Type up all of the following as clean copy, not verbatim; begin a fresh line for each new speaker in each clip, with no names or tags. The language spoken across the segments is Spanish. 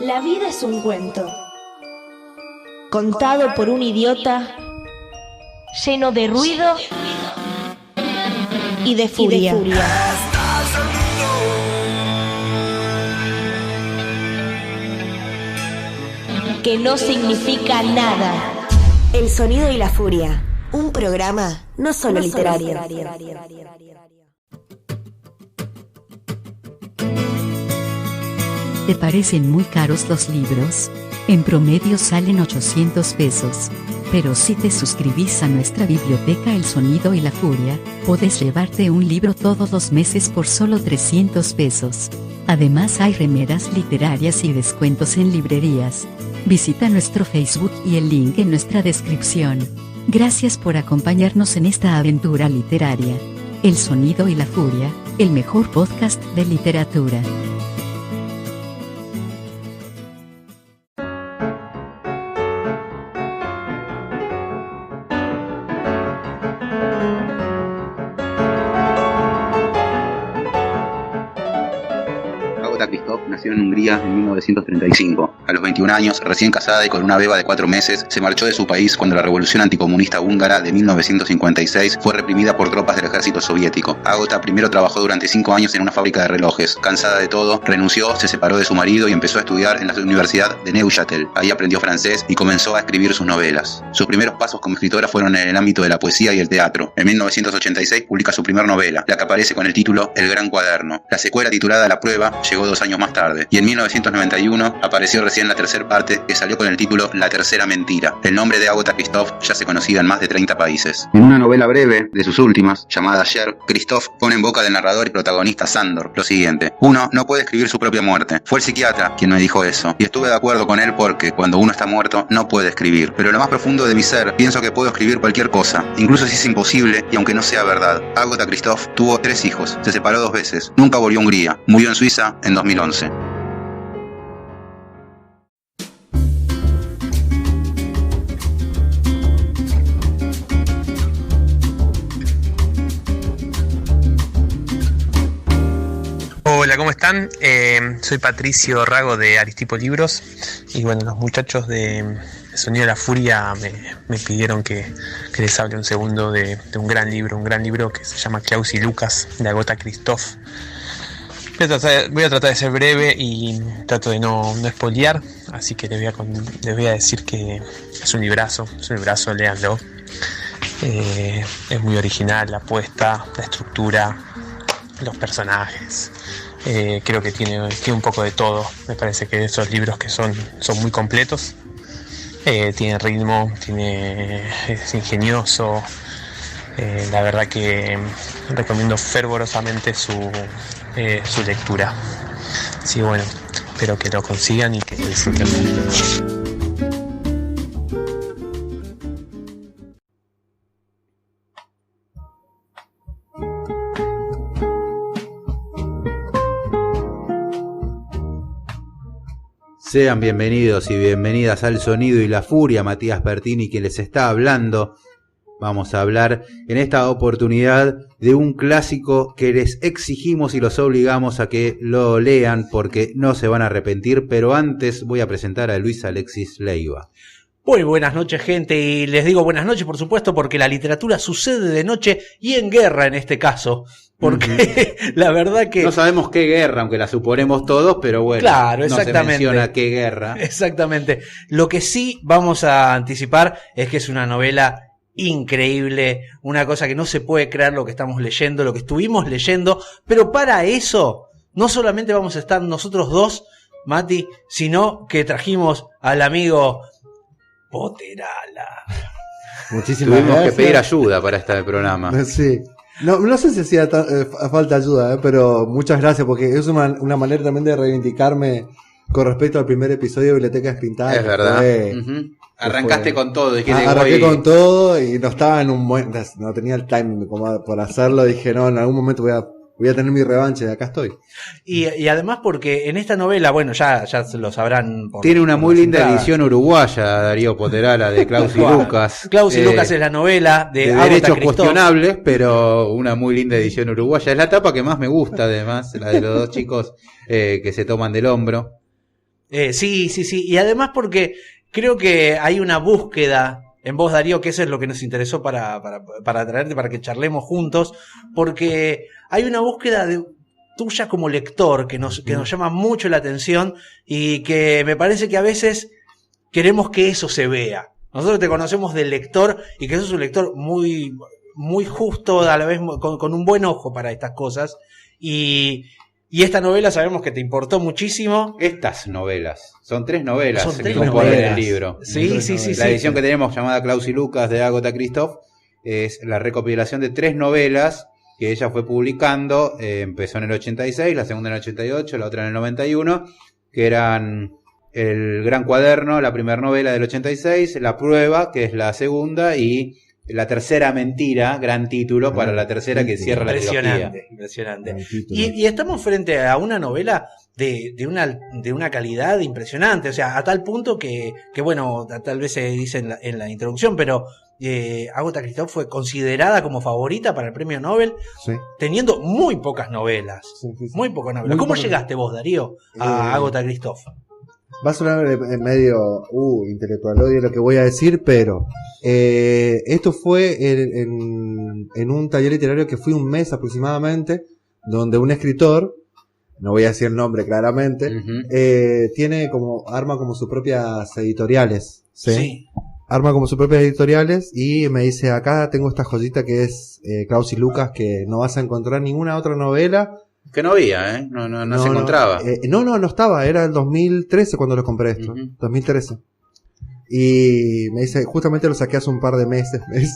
La vida es un cuento, contado por un idiota, lleno de ruido y de furia. Que no significa nada.
El sonido y la furia, un programa no solo literario.
¿Te parecen muy caros los libros? En promedio salen 800 pesos. Pero si te suscribís a nuestra biblioteca El Sonido y la Furia, podés llevarte un libro todos los meses por solo 300 pesos. Además hay remeras literarias y descuentos en librerías. Visita nuestro Facebook y el link en nuestra descripción. Gracias por acompañarnos en esta aventura literaria. El Sonido y la Furia, el mejor podcast de literatura.
Agota Christoph nació en Hungría en 1935. A los 21 años, recién casada y con una beba de 4 meses, se marchó de su país cuando la revolución anticomunista húngara de 1956 fue reprimida por tropas del ejército soviético. Agota primero trabajó durante 5 años en una fábrica de relojes. Cansada de todo, renunció, se separó de su marido y empezó a estudiar en la Universidad de Neuchâtel. Ahí aprendió francés y comenzó a escribir sus novelas. Sus primeros pasos como escritora fueron en el ámbito de la poesía y el teatro. En 1986 publica su primer novela, la que aparece con el título El Gran Cuaderno. La secuela, titulada La Prueba, llegó 2 años más tarde, y en 1991 apareció recién la tercera parte, que salió con el título La Tercera Mentira. El nombre de Agota Christoph ya se conocía en más de 30 países. En una novela breve de sus últimas, llamada Ayer, Christoph pone en boca del narrador y protagonista Sándor lo siguiente: uno no puede escribir su propia muerte. Fue el psiquiatra quien me dijo eso, y estuve de acuerdo con él porque cuando uno está muerto no puede escribir. Pero en lo más profundo de mi ser pienso que puedo escribir cualquier cosa, incluso si es imposible y aunque no sea verdad. Agota Christoph tuvo 3 hijos, se separó 2 veces, nunca volvió a Hungría, murió en Suiza en 2011.
Hola, ¿cómo están? Soy Patricio Rago de Aristipo Libros y bueno, los muchachos de Sonido de la Furia me pidieron que les hable un segundo de un gran libro que se llama Klaus y Lucas, de Agota Christoph. Voy a tratar de ser breve y trato de no spoilear, así que les voy a decir que es un librazo, léanlo. Es muy original la apuesta, la estructura, los personajes. Creo que tiene un poco de todo. Me parece que esos libros que son muy completos. Tiene ritmo, es ingenioso. La verdad que recomiendo fervorosamente su lectura. Sí, bueno, espero que lo consigan y que lo disfruten.
Sean bienvenidos y bienvenidas al Sonido y la Furia. Matías Pertini quien les está hablando. Vamos a hablar en esta oportunidad de un clásico que les exigimos y los obligamos a que lo lean porque no se van a arrepentir, pero antes voy a presentar a Luis Alexis Leiva.
Muy buenas noches, gente, y les digo buenas noches, por supuesto, porque la literatura sucede de noche y en guerra en este caso, porque la verdad que...
No sabemos qué guerra, aunque la suponemos todos, pero bueno,
claro,
no
exactamente.
se menciona qué guerra.
Exactamente. Lo que sí vamos a anticipar es que es una novela increíble, una cosa que no se puede creer lo que estamos leyendo, lo que estuvimos leyendo, pero para eso no solamente vamos a estar nosotros dos, Mati, sino que trajimos al amigo Poterala.
Muchísimas
Tuvimos
gracias.
que pedir ayuda para este programa.
Sí. No sé si hacía falta ayuda, pero muchas gracias porque es una manera también de reivindicarme con respecto al primer episodio de Biblioteca Despintada.
Es verdad. Arrancaste con todo.
Arranqué con todo y no estaba en no tenía el timing como por hacerlo. Dije, no, en algún momento voy a tener mi revancha y acá estoy.
Y además porque en esta novela, bueno, ya se lo sabrán.
Tiene una muy linda edición uruguaya, Darío Poterala, de Klaus y Lucas.
Klaus y Lucas es la novela de
derechos cuestionables, pero una muy linda edición uruguaya. Es la tapa que más me gusta, además, la de los dos chicos que se toman del hombro.
Sí. Y además porque creo que hay una búsqueda en vos, Darío, que eso es lo que nos interesó para traerte, para que charlemos juntos, porque hay una búsqueda tuya como lector que nos llama mucho la atención y que me parece que a veces queremos que eso se vea. Nosotros te conocemos del lector y que sos un lector muy, muy justo, a la vez con un buen ojo para estas cosas. Y esta novela sabemos que te importó muchísimo.
Estas novelas. Son 3 novelas
Son 3
que componen
novelas.
el libro.
Sí.
La edición que tenemos llamada Klaus y Lucas de Agatha Christoph es la recopilación de 3 novelas que ella fue publicando. Empezó en el 86, la segunda en el 88, la otra en el 91, que eran El Gran Cuaderno, la primera novela del 86, La Prueba, que es la segunda, y La Tercera Mentira, gran título para la tercera que cierra la trilogía.
Impresionante. Y estamos frente a una novela de una calidad impresionante, o sea, a tal punto que bueno, tal vez se dice en la introducción, pero Agatha Christoph fue considerada como favorita para el premio Nobel, teniendo muy pocas novelas. Muy pocas novelas. ¿Cómo llegaste vos, Darío, a Agatha Christoph?
Va a sonar medio intelectual, odio lo que voy a decir, pero esto fue en un taller literario que fui un mes aproximadamente, donde un escritor, no voy a decir el nombre claramente, tiene arma como sus propias editoriales. Sí. Arma como sus propias editoriales y me dice, acá tengo esta joyita que es Klaus y Lucas, que no vas a encontrar ninguna otra novela.
Que no había, no se encontraba.
No estaba, era el 2013 cuando lo compré esto, 2013. Y me dice, justamente lo saqué hace un par de meses, me dice,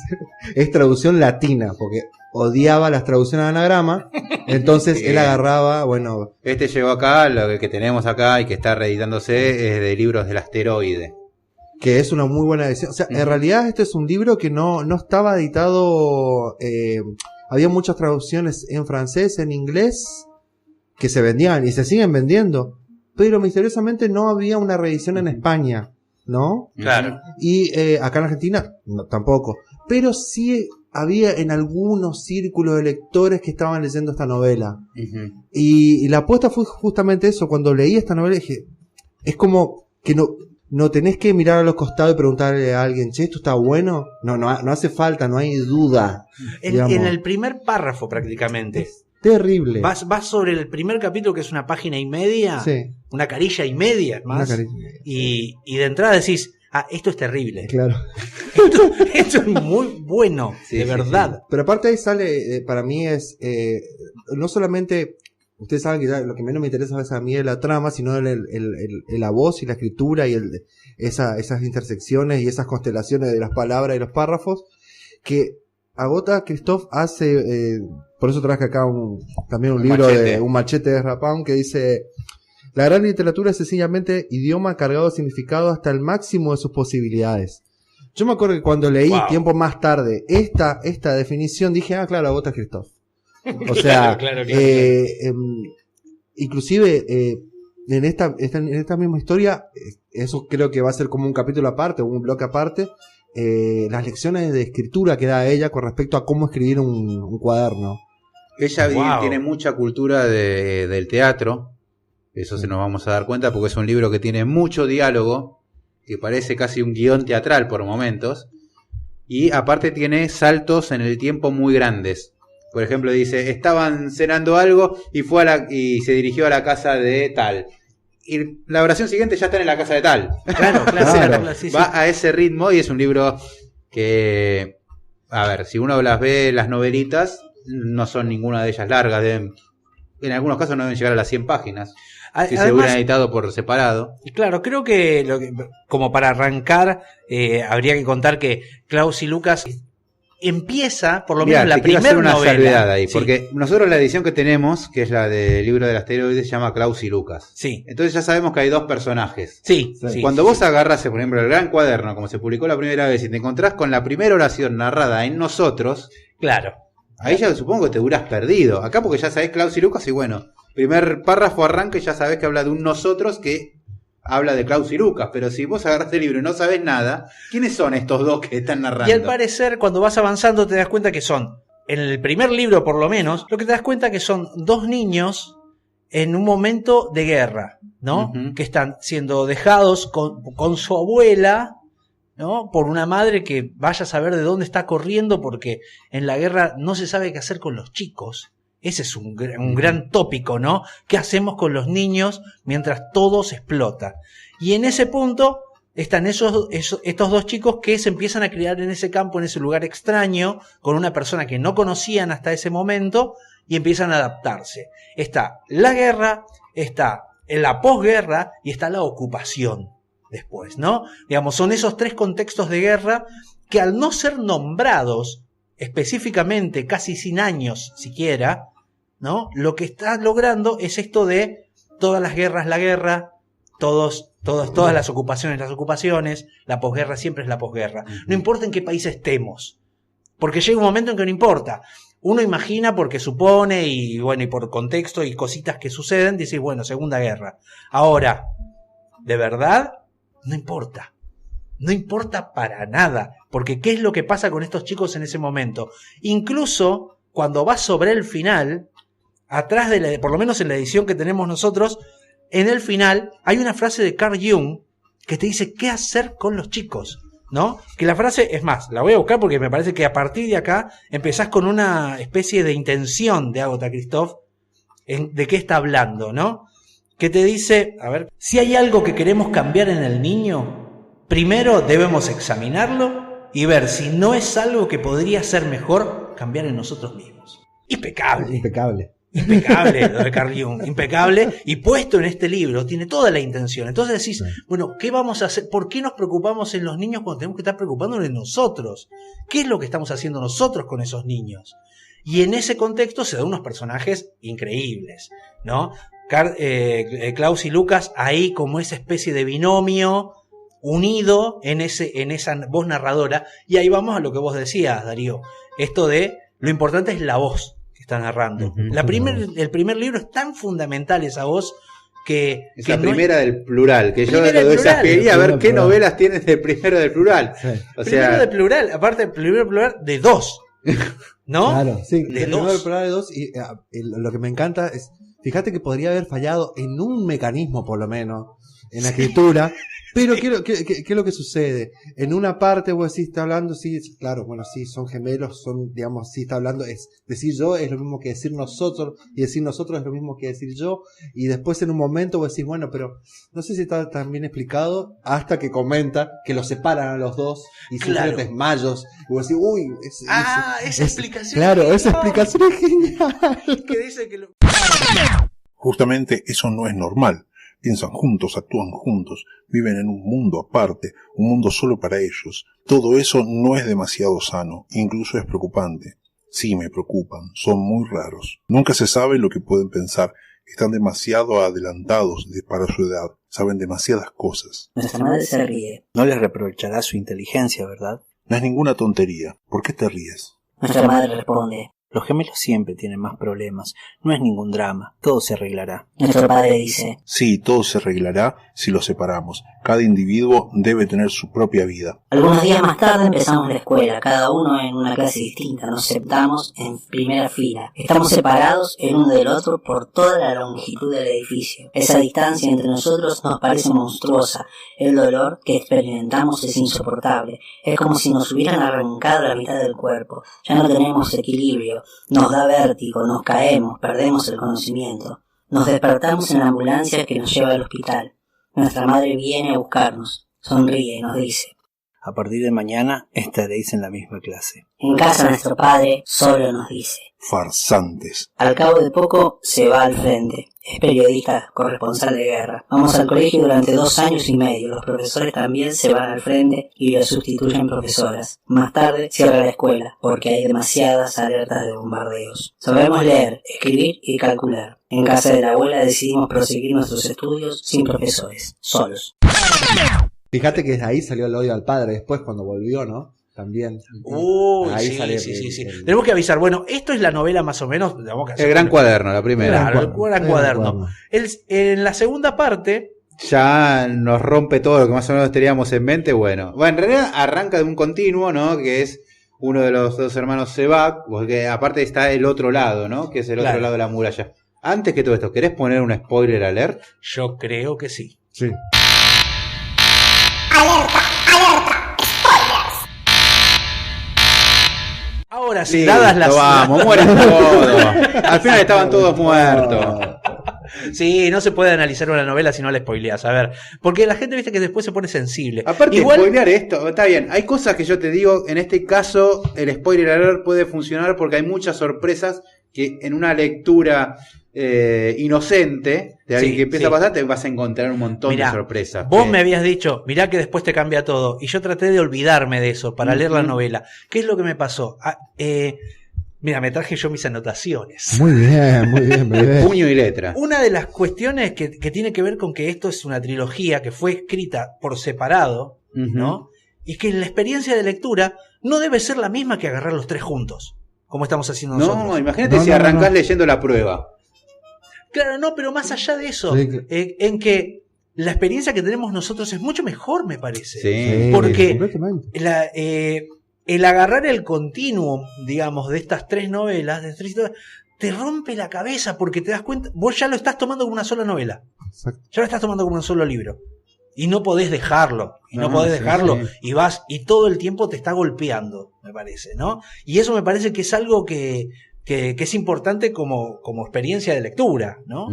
es traducción latina, porque odiaba las traducciones de anagrama, entonces él agarraba, bueno...
Este llegó acá, lo que tenemos acá y que está reeditándose es de Libros del Asteroide.
Que es una muy buena edición, o sea, en realidad este es un libro que no estaba editado... había muchas traducciones en francés, en inglés, que se vendían y se siguen vendiendo, pero misteriosamente no había una reedición en España, ¿no?
Claro.
Y acá en Argentina tampoco, pero sí había en algunos círculos de lectores que estaban leyendo esta novela. Y la apuesta fue justamente eso. Cuando leí esta novela dije, es como que no tenés que mirar a los costados y preguntarle a alguien, che, ¿esto está bueno? No hace falta, no hay duda.
En el primer párrafo prácticamente.
Es terrible.
Vas sobre el primer capítulo, que es una página y media, una carilla y media más, y de entrada decís, esto es terrible.
Claro.
Esto es muy bueno, de verdad.
Sí. Pero aparte ahí sale, para mí es, no solamente... Ustedes saben que lo que menos me interesa a mí es la trama, sino la voz y la escritura y esas intersecciones y esas constelaciones de las palabras y los párrafos que Agatha Christoph hace. Por eso traje acá también un libro de un machete de Rapán que dice: la gran literatura es sencillamente idioma cargado de significado hasta el máximo de sus posibilidades. Yo me acuerdo que cuando leí tiempo más tarde esta definición dije, claro, Agatha Christoph. O sea,
claro.
Inclusive en esta misma historia, eso creo que va a ser como un capítulo aparte, un bloque aparte, las lecciones de escritura que da ella con respecto a cómo escribir un cuaderno.
Ella tiene mucha cultura del teatro, eso se nos vamos a dar cuenta porque es un libro que tiene mucho diálogo, que parece casi un guión teatral por momentos, y aparte tiene saltos en el tiempo muy grandes. Por ejemplo, dice, estaban cenando algo y y se dirigió a la casa de tal. Y la oración siguiente ya están en la casa de tal.
Claro.
Va a ese ritmo y es un libro que, a ver, si uno las ve, las novelitas, no son ninguna de ellas largas. En algunos casos no deben llegar a las 100 páginas. Si se hubieran editado por separado.
Claro, creo que como para arrancar, habría que contar que Klaus y Lucas... empieza, por lo menos, la primera novela.
Una salvedad ahí, porque nosotros la edición que tenemos, que es la del Libro del Asteroide, se llama Klaus y Lucas.
Sí.
Entonces ya sabemos que hay 2 personajes.
Sí.
Cuando vos agarrás, por ejemplo, el Gran Cuaderno, como se publicó la primera vez, y te encontrás con la primera oración narrada en nosotros,
claro.
Ahí ya supongo que te hubieras perdido. Acá porque ya sabés Klaus y Lucas, y bueno, primer párrafo arranca y ya sabés que habla de un nosotros que habla de Klaus y Lucas, pero si vos agarraste el libro y no sabés nada, ¿quiénes son estos 2 que están narrando?
Y al parecer, cuando vas avanzando, te das cuenta que son, en el primer libro por lo menos, lo que te das cuenta que son 2 niños en un momento de guerra, ¿no?
Ujú.
Que están siendo dejados con su abuela, ¿no? Por una madre que vaya a saber de dónde está corriendo, porque en la guerra no se sabe qué hacer con los chicos. Ese es un gran tópico, ¿no? ¿Qué hacemos con los niños mientras todo se explota? Y en ese punto están estos dos chicos que se empiezan a criar en ese campo, en ese lugar extraño, con una persona que no conocían hasta ese momento, y empiezan a adaptarse. Está la guerra, está la posguerra y está la ocupación después, ¿no? Digamos, son esos tres contextos de guerra que, al no ser nombrados específicamente, casi sin años siquiera, ¿no? Lo que está logrando es esto de todas las guerras, la guerra, todas las ocupaciones, la posguerra siempre es la posguerra. No importa en qué país estemos, porque llega un momento en que no importa. Uno imagina porque supone y bueno, y por contexto y cositas que suceden, dice, bueno, Segunda Guerra. Ahora, ¿de verdad? No importa. No importa para nada, porque ¿qué es lo que pasa con estos chicos en ese momento? Incluso cuando vas sobre el final, atrás de por lo menos en la edición que tenemos nosotros, en el final hay una frase de Carl Jung que te dice qué hacer con los chicos, ¿no? Que la frase, es más, la voy a buscar porque me parece que a partir de acá empezás con una especie de intención de Agatha Christoph de qué está hablando, ¿no? Que te dice, a ver, si hay algo que queremos cambiar en el niño, primero debemos examinarlo y ver si no es algo que podría ser mejor cambiar en nosotros mismos. Impecable. Impecable lo de Carl Jung, impecable, y puesto en este libro, tiene toda la intención. Entonces decís, bueno, ¿qué vamos a hacer? ¿Por qué nos preocupamos en los niños cuando tenemos que estar preocupándonos en nosotros? ¿Qué es lo que estamos haciendo nosotros con esos niños? Y en ese contexto se dan unos personajes increíbles, ¿no? Klaus y Lucas ahí como esa especie de binomio unido en esa voz narradora, y ahí vamos a lo que vos decías, Darío, esto de lo importante es la voz que está narrando. El primer libro es tan fundamental esa voz que...
Es
que
la
no
primera del plural, que yo
Primera
lo
del plural.
desafiaría a ver qué novelas tienes del primero del plural.
Sí.
O
primero
sea,
de plural, aparte del primero plural de dos, ¿no?
Claro, sí,
De
el
dos.
primero programa de dos, y lo que me encanta es, fíjate que podría haber fallado en un mecanismo, por lo menos, en la escritura, pero ¿qué es lo que sucede? En una parte vos decís, está hablando, sí, claro, bueno, sí, son gemelos, son, digamos, sí está hablando, es decir yo es lo mismo que decir nosotros, y decir nosotros es lo mismo que decir yo, y después en un momento vos decís, bueno, pero no sé si está tan bien explicado, hasta que comenta que los separan a los dos, y
Claro.
sufren desmayos, y vos decís, uy,
Esa explicación.
claro,
es
esa
genial.
explicación es genial.
Que dice que
Justamente eso no es normal. Piensan juntos, actúan juntos, viven en un mundo aparte, un mundo solo para ellos. Todo eso no es demasiado sano, incluso es preocupante. Sí, me preocupan, son muy raros. Nunca se sabe lo que pueden pensar, están demasiado adelantados para su edad, saben demasiadas cosas.
Nuestra madre se ríe. No les reprochará su inteligencia, ¿verdad?
No es ninguna tontería, ¿por qué te ríes?
Nuestra madre responde. Los gemelos siempre tienen más problemas. No es ningún drama. Todo se arreglará. Nuestro padre dice.
Sí, todo se arreglará si los separamos. Cada individuo debe tener su propia vida.
Algunos días más tarde empezamos la escuela, cada uno en una clase distinta. Nos sentamos en primera fila. Estamos separados el uno del otro por toda la longitud del edificio. Esa distancia entre nosotros nos parece monstruosa. El dolor que experimentamos es insoportable. Es como si nos hubieran arrancado la mitad del cuerpo. Ya no tenemos equilibrio. Nos da vértigo, nos caemos, perdemos el conocimiento. Nos despertamos en la ambulancia que nos lleva al hospital. Nuestra madre viene a buscarnos, sonríe y nos dice.
A partir de mañana estaréis en la misma clase.
En casa nuestro padre solo nos dice.
Farsantes.
Al cabo de poco se va al frente. Es periodista, corresponsal de guerra. Vamos al colegio durante 2 años y medio. Los profesores también se van al frente y lo sustituyen profesoras. Más tarde cierra la escuela porque hay demasiadas alertas de bombardeos. Sabemos leer, escribir y calcular. En casa de la abuela decidimos proseguir nuestros estudios sin profesores, solos.
Fíjate que ahí salió el odio al padre después cuando volvió, ¿no? También. Ahí salió
sí. Tenemos que avisar. Bueno, esto es la novela más o menos.
El Gran Cuaderno, la primera.
Claro, el Gran Cuaderno. En la segunda parte.
Ya nos rompe todo lo que más o menos teníamos en mente. Bueno, en realidad arranca de un continuo, ¿no? Que es uno de los dos hermanos se va, porque aparte está el otro lado, ¿no? Que es el otro lado de la muralla. Antes que todo esto, ¿querés poner un spoiler alert?
Yo creo que sí.
Sí.
Ahora sí,
Listo,
dadas las...
vamos, mueren todos. Al final estaban todos muertos.
Sí, no se puede analizar una novela si no la spoileas. A ver, porque la gente, viste, que después se pone sensible.
Aparte,
Igual...
spoilear esto, está bien. Hay cosas que yo te digo, en este caso, el spoiler alert puede funcionar porque hay muchas sorpresas que en una lectura inocente de alguien que empieza a pasar, te vas a encontrar un montón de sorpresas.
Vos me habías dicho, mirá que después te cambia todo. Y yo traté de olvidarme de eso para leer la novela. ¿Qué es lo que me pasó? Mira, me traje yo mis anotaciones.
Muy bien, muy bien.
Puño y letra.
Una de las cuestiones que tiene que ver con que esto es una trilogía que fue escrita por separado, ¿no? Y que la experiencia de lectura no debe ser la misma que agarrar los tres juntos, como estamos haciendo nosotros.
No, imagínate si arrancás leyendo la prueba.
Claro, no, pero más allá de eso, en que la experiencia que tenemos nosotros es mucho mejor, me parece.
Sí,
porque el agarrar el continuum, digamos, de estas tres novelas, de tres historias, te rompe la cabeza porque te das cuenta, vos ya lo estás tomando como una sola novela. Exacto. Ya lo estás tomando como un solo libro. Y no podés dejarlo. Y vas, y todo el tiempo te está golpeando, me parece, ¿no? Y eso me parece que es algo que es importante como experiencia de lectura, ¿no?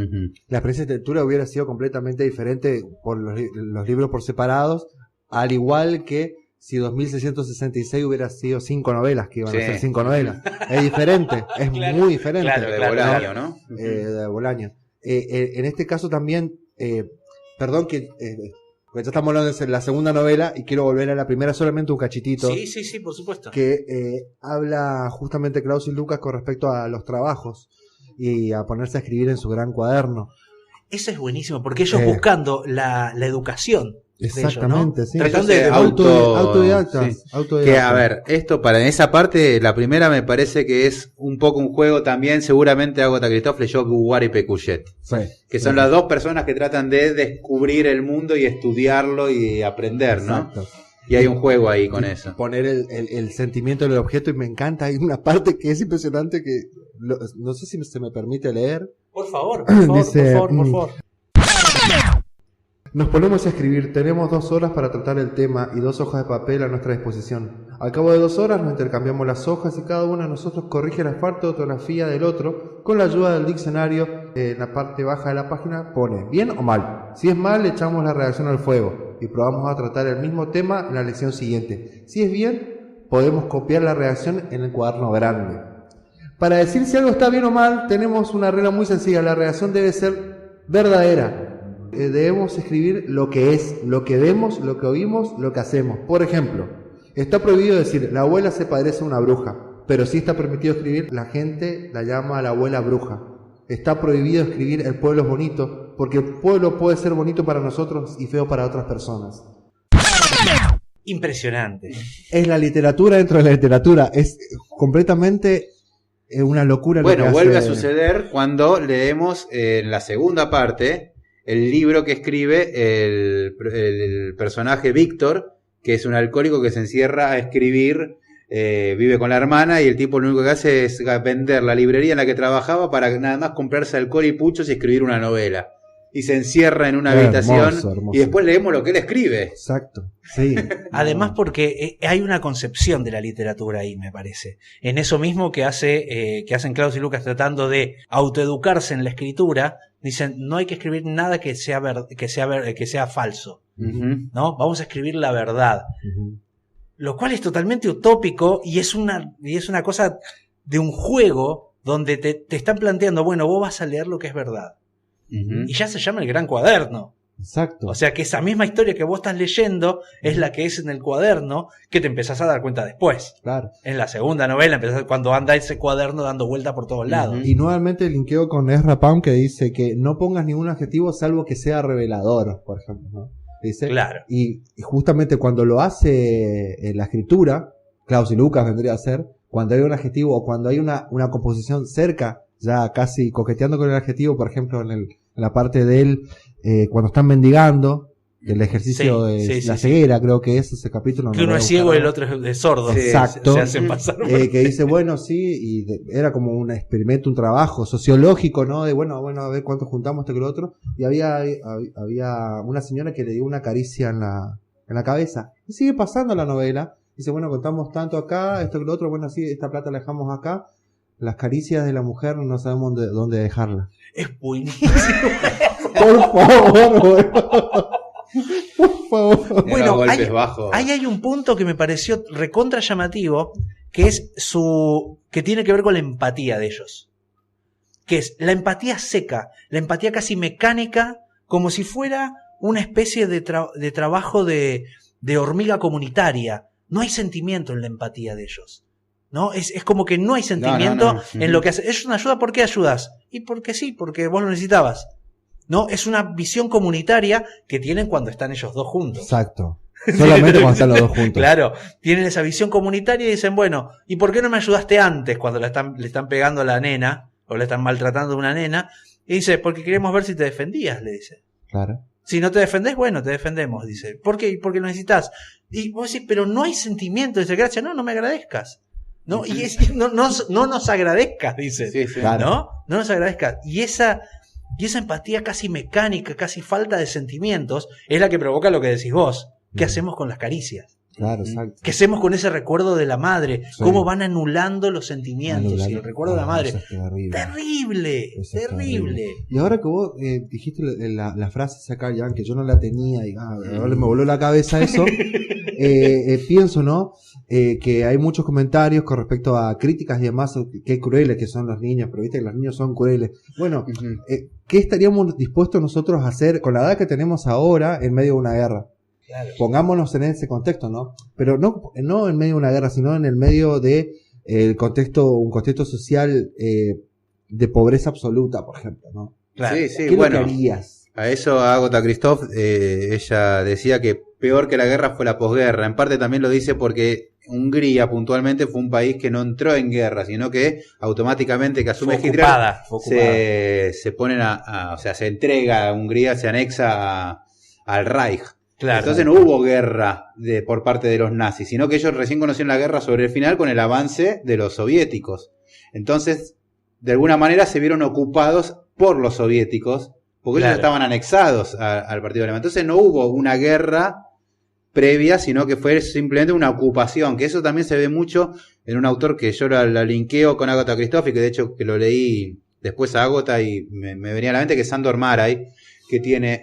La experiencia de lectura hubiera sido completamente diferente por los libros por separados, al igual que si 2666 hubiera sido 5 novelas, que iban a ser 5 novelas. Es diferente, es muy diferente.
Claro, de Bolaño, ¿no?
De Bolaño. En este caso también, perdón que... ya estamos hablando de la segunda novela y quiero volver a la primera solamente un cachitito.
Sí, por supuesto.
Que habla justamente Klaus y Lucas con respecto a los trabajos y a ponerse a escribir en su gran cuaderno.
Eso es buenísimo, porque ellos buscando la educación.
Exactamente,
ellos, ¿no?
sí.
Tratando de
autodidactas.
Que a ver, esto para esa parte, la primera me parece que es un poco un juego también, seguramente Agatha Christophe leyó Beauvoir y Pécuchet. Que son las dos personas que tratan de descubrir el mundo y estudiarlo y aprender, ¿no?
Exacto.
Y hay un juego ahí con eso.
Poner el sentimiento del objeto, y me encanta. Hay una parte que es impresionante que no sé si se me permite leer.
Por favor.
Dice, por favor. Nos ponemos a escribir, tenemos 2 horas para tratar el tema y 2 hojas de papel a nuestra disposición. Al cabo de 2 horas nos intercambiamos las hojas y cada uno de nosotros corrige la falta de ortografía del otro con la ayuda del diccionario. En la parte baja de la página pone bien o mal. Si es mal, le echamos la redacción al fuego y probamos a tratar el mismo tema en la lección siguiente. Si es bien, podemos copiar la redacción en el cuaderno grande. Para decir si algo está bien o mal, tenemos una regla muy sencilla. La redacción debe ser verdadera. Debemos escribir lo que es, lo que vemos, lo que oímos, lo que hacemos. Por ejemplo, está prohibido decir la abuela se parece a una bruja, pero sí está permitido escribir la gente la llama a la abuela bruja. Está prohibido escribir el pueblo es bonito, porque el pueblo puede ser bonito para nosotros y feo para otras personas.
Impresionante.
Es la literatura dentro de la literatura, es completamente una locura.
Bueno, vuelve a suceder cuando leemos en la segunda parte el libro que escribe el personaje Víctor, que es un alcohólico que se encierra a escribir, vive con la hermana y el tipo lo único que hace es vender la librería en la que trabajaba para nada más comprarse alcohol y puchos y escribir una novela. Y se encierra en una habitación hermoso. Y después leemos lo que él escribe.
Exacto, sí.
Además porque hay una concepción de la literatura ahí, me parece. En eso mismo que hacen Klaus y Lucas tratando de autoeducarse en la escritura, dicen, no hay que escribir nada que sea falso. ¿No? Vamos a escribir la verdad. Lo cual es totalmente utópico y es una cosa de un juego donde te están planteando, bueno, vos vas a leer lo que es verdad. Y ya se llama el gran cuaderno.
Exacto.
O sea que esa misma historia que vos estás leyendo es la que es en el cuaderno, que te empezás a dar cuenta después.
Claro.
En la segunda novela empezás cuando anda ese cuaderno dando vuelta por todos lados.
Y nuevamente linkeo con Ezra Pound, que dice que no pongas ningún adjetivo salvo que sea revelador, por ejemplo, ¿no? Dice,
claro.
Y justamente cuando lo hace en la escritura, Klaus y Lucas vendría a ser, cuando hay un adjetivo o cuando hay una composición cerca, ya casi coqueteando con el adjetivo, por ejemplo en la parte de él, cuando están mendigando, del ejercicio de la
sí.
ceguera, creo que es ese capítulo.
Que uno es ciego y el otro es sordo.
Exacto.
Se hacen pasar.
Que dice, bueno, sí, era como un experimento, un trabajo sociológico, ¿no? De bueno, a ver cuánto juntamos esto que lo otro. Y había una señora que le dio una caricia en la cabeza. Y sigue pasando la novela. Dice, bueno, contamos tanto acá, esto que lo otro, bueno, sí, esta plata la dejamos acá. Las caricias de la mujer no sabemos dónde dejarla.
Es buenísimo.
Por favor, por favor.
Bueno, ahí hay un punto que me pareció recontra llamativo, que es que tiene que ver con la empatía de ellos. Que es la empatía seca, la empatía casi mecánica, como si fuera una especie de trabajo de hormiga comunitaria. No hay sentimiento en la empatía de ellos. ¿No? Es como que no hay sentimiento en lo que hace. Es una ayuda, ¿por qué ayudas? Y porque sí, porque vos lo necesitabas. ¿No? Es una visión comunitaria que tienen cuando están ellos dos juntos.
Exacto. Solamente cuando están los dos juntos.
Claro, tienen esa visión comunitaria y dicen, bueno, ¿y por qué no me ayudaste antes cuando le están pegando a la nena o le están maltratando a una nena? Y dice, porque queremos ver si te defendías, le dice.
Claro.
Si no te defendés, bueno, te defendemos, dice. ¿Por qué? Porque lo necesitas. Y vos decís, pero no hay sentimiento. Dice, gracias, no me agradezcas. ¿No? Y no nos agradezcas, dice.
Sí, sí.
Claro.
No nos agradezcas. Y esa empatía casi mecánica, casi falta de sentimientos, es la que provoca lo que decís vos. ¿Qué hacemos con las caricias?
Claro, exacto.
¿Qué hacemos con ese recuerdo de la madre?
Sí.
¿Cómo van anulando los sentimientos y el recuerdo de la madre?
Eso es
Terrible.
Y ahora que vos dijiste la frase sacar ya, que yo no la tenía y ahora me voló la cabeza eso, pienso, ¿no? Que hay muchos comentarios con respecto a críticas y demás, qué crueles que son los niños, pero viste que los niños son crueles. Bueno, ¿qué estaríamos dispuestos nosotros a hacer con la edad que tenemos ahora en medio de una guerra?
Claro.
Pongámonos en ese contexto, ¿no? Pero no en medio de una guerra, sino en el medio de un contexto social de pobreza absoluta, por ejemplo, ¿no?
Claro.
Sí, sí,
¿Qué
bueno,
es lo que harías?
a eso Agota Christoph, ella decía que peor que la guerra fue la posguerra. En parte también lo dice porque Hungría puntualmente fue un país que no entró en guerra, sino que automáticamente que asume Hitler se ponen o sea, se entrega a Hungría, se anexa al Reich.
Claro.
Entonces no hubo guerra por parte de los nazis, sino que ellos recién conocieron la guerra sobre el final con el avance de los soviéticos. Entonces, de alguna manera se vieron ocupados por los soviéticos, porque ellos estaban anexados al partido alemán. Entonces no hubo una guerra previa, sino que fue simplemente una ocupación, que eso también se ve mucho en un autor que yo la linkeo con Agota Christoph, y que de hecho que lo leí después a Agota y me venía a la mente, que es Sándor Márai, que tiene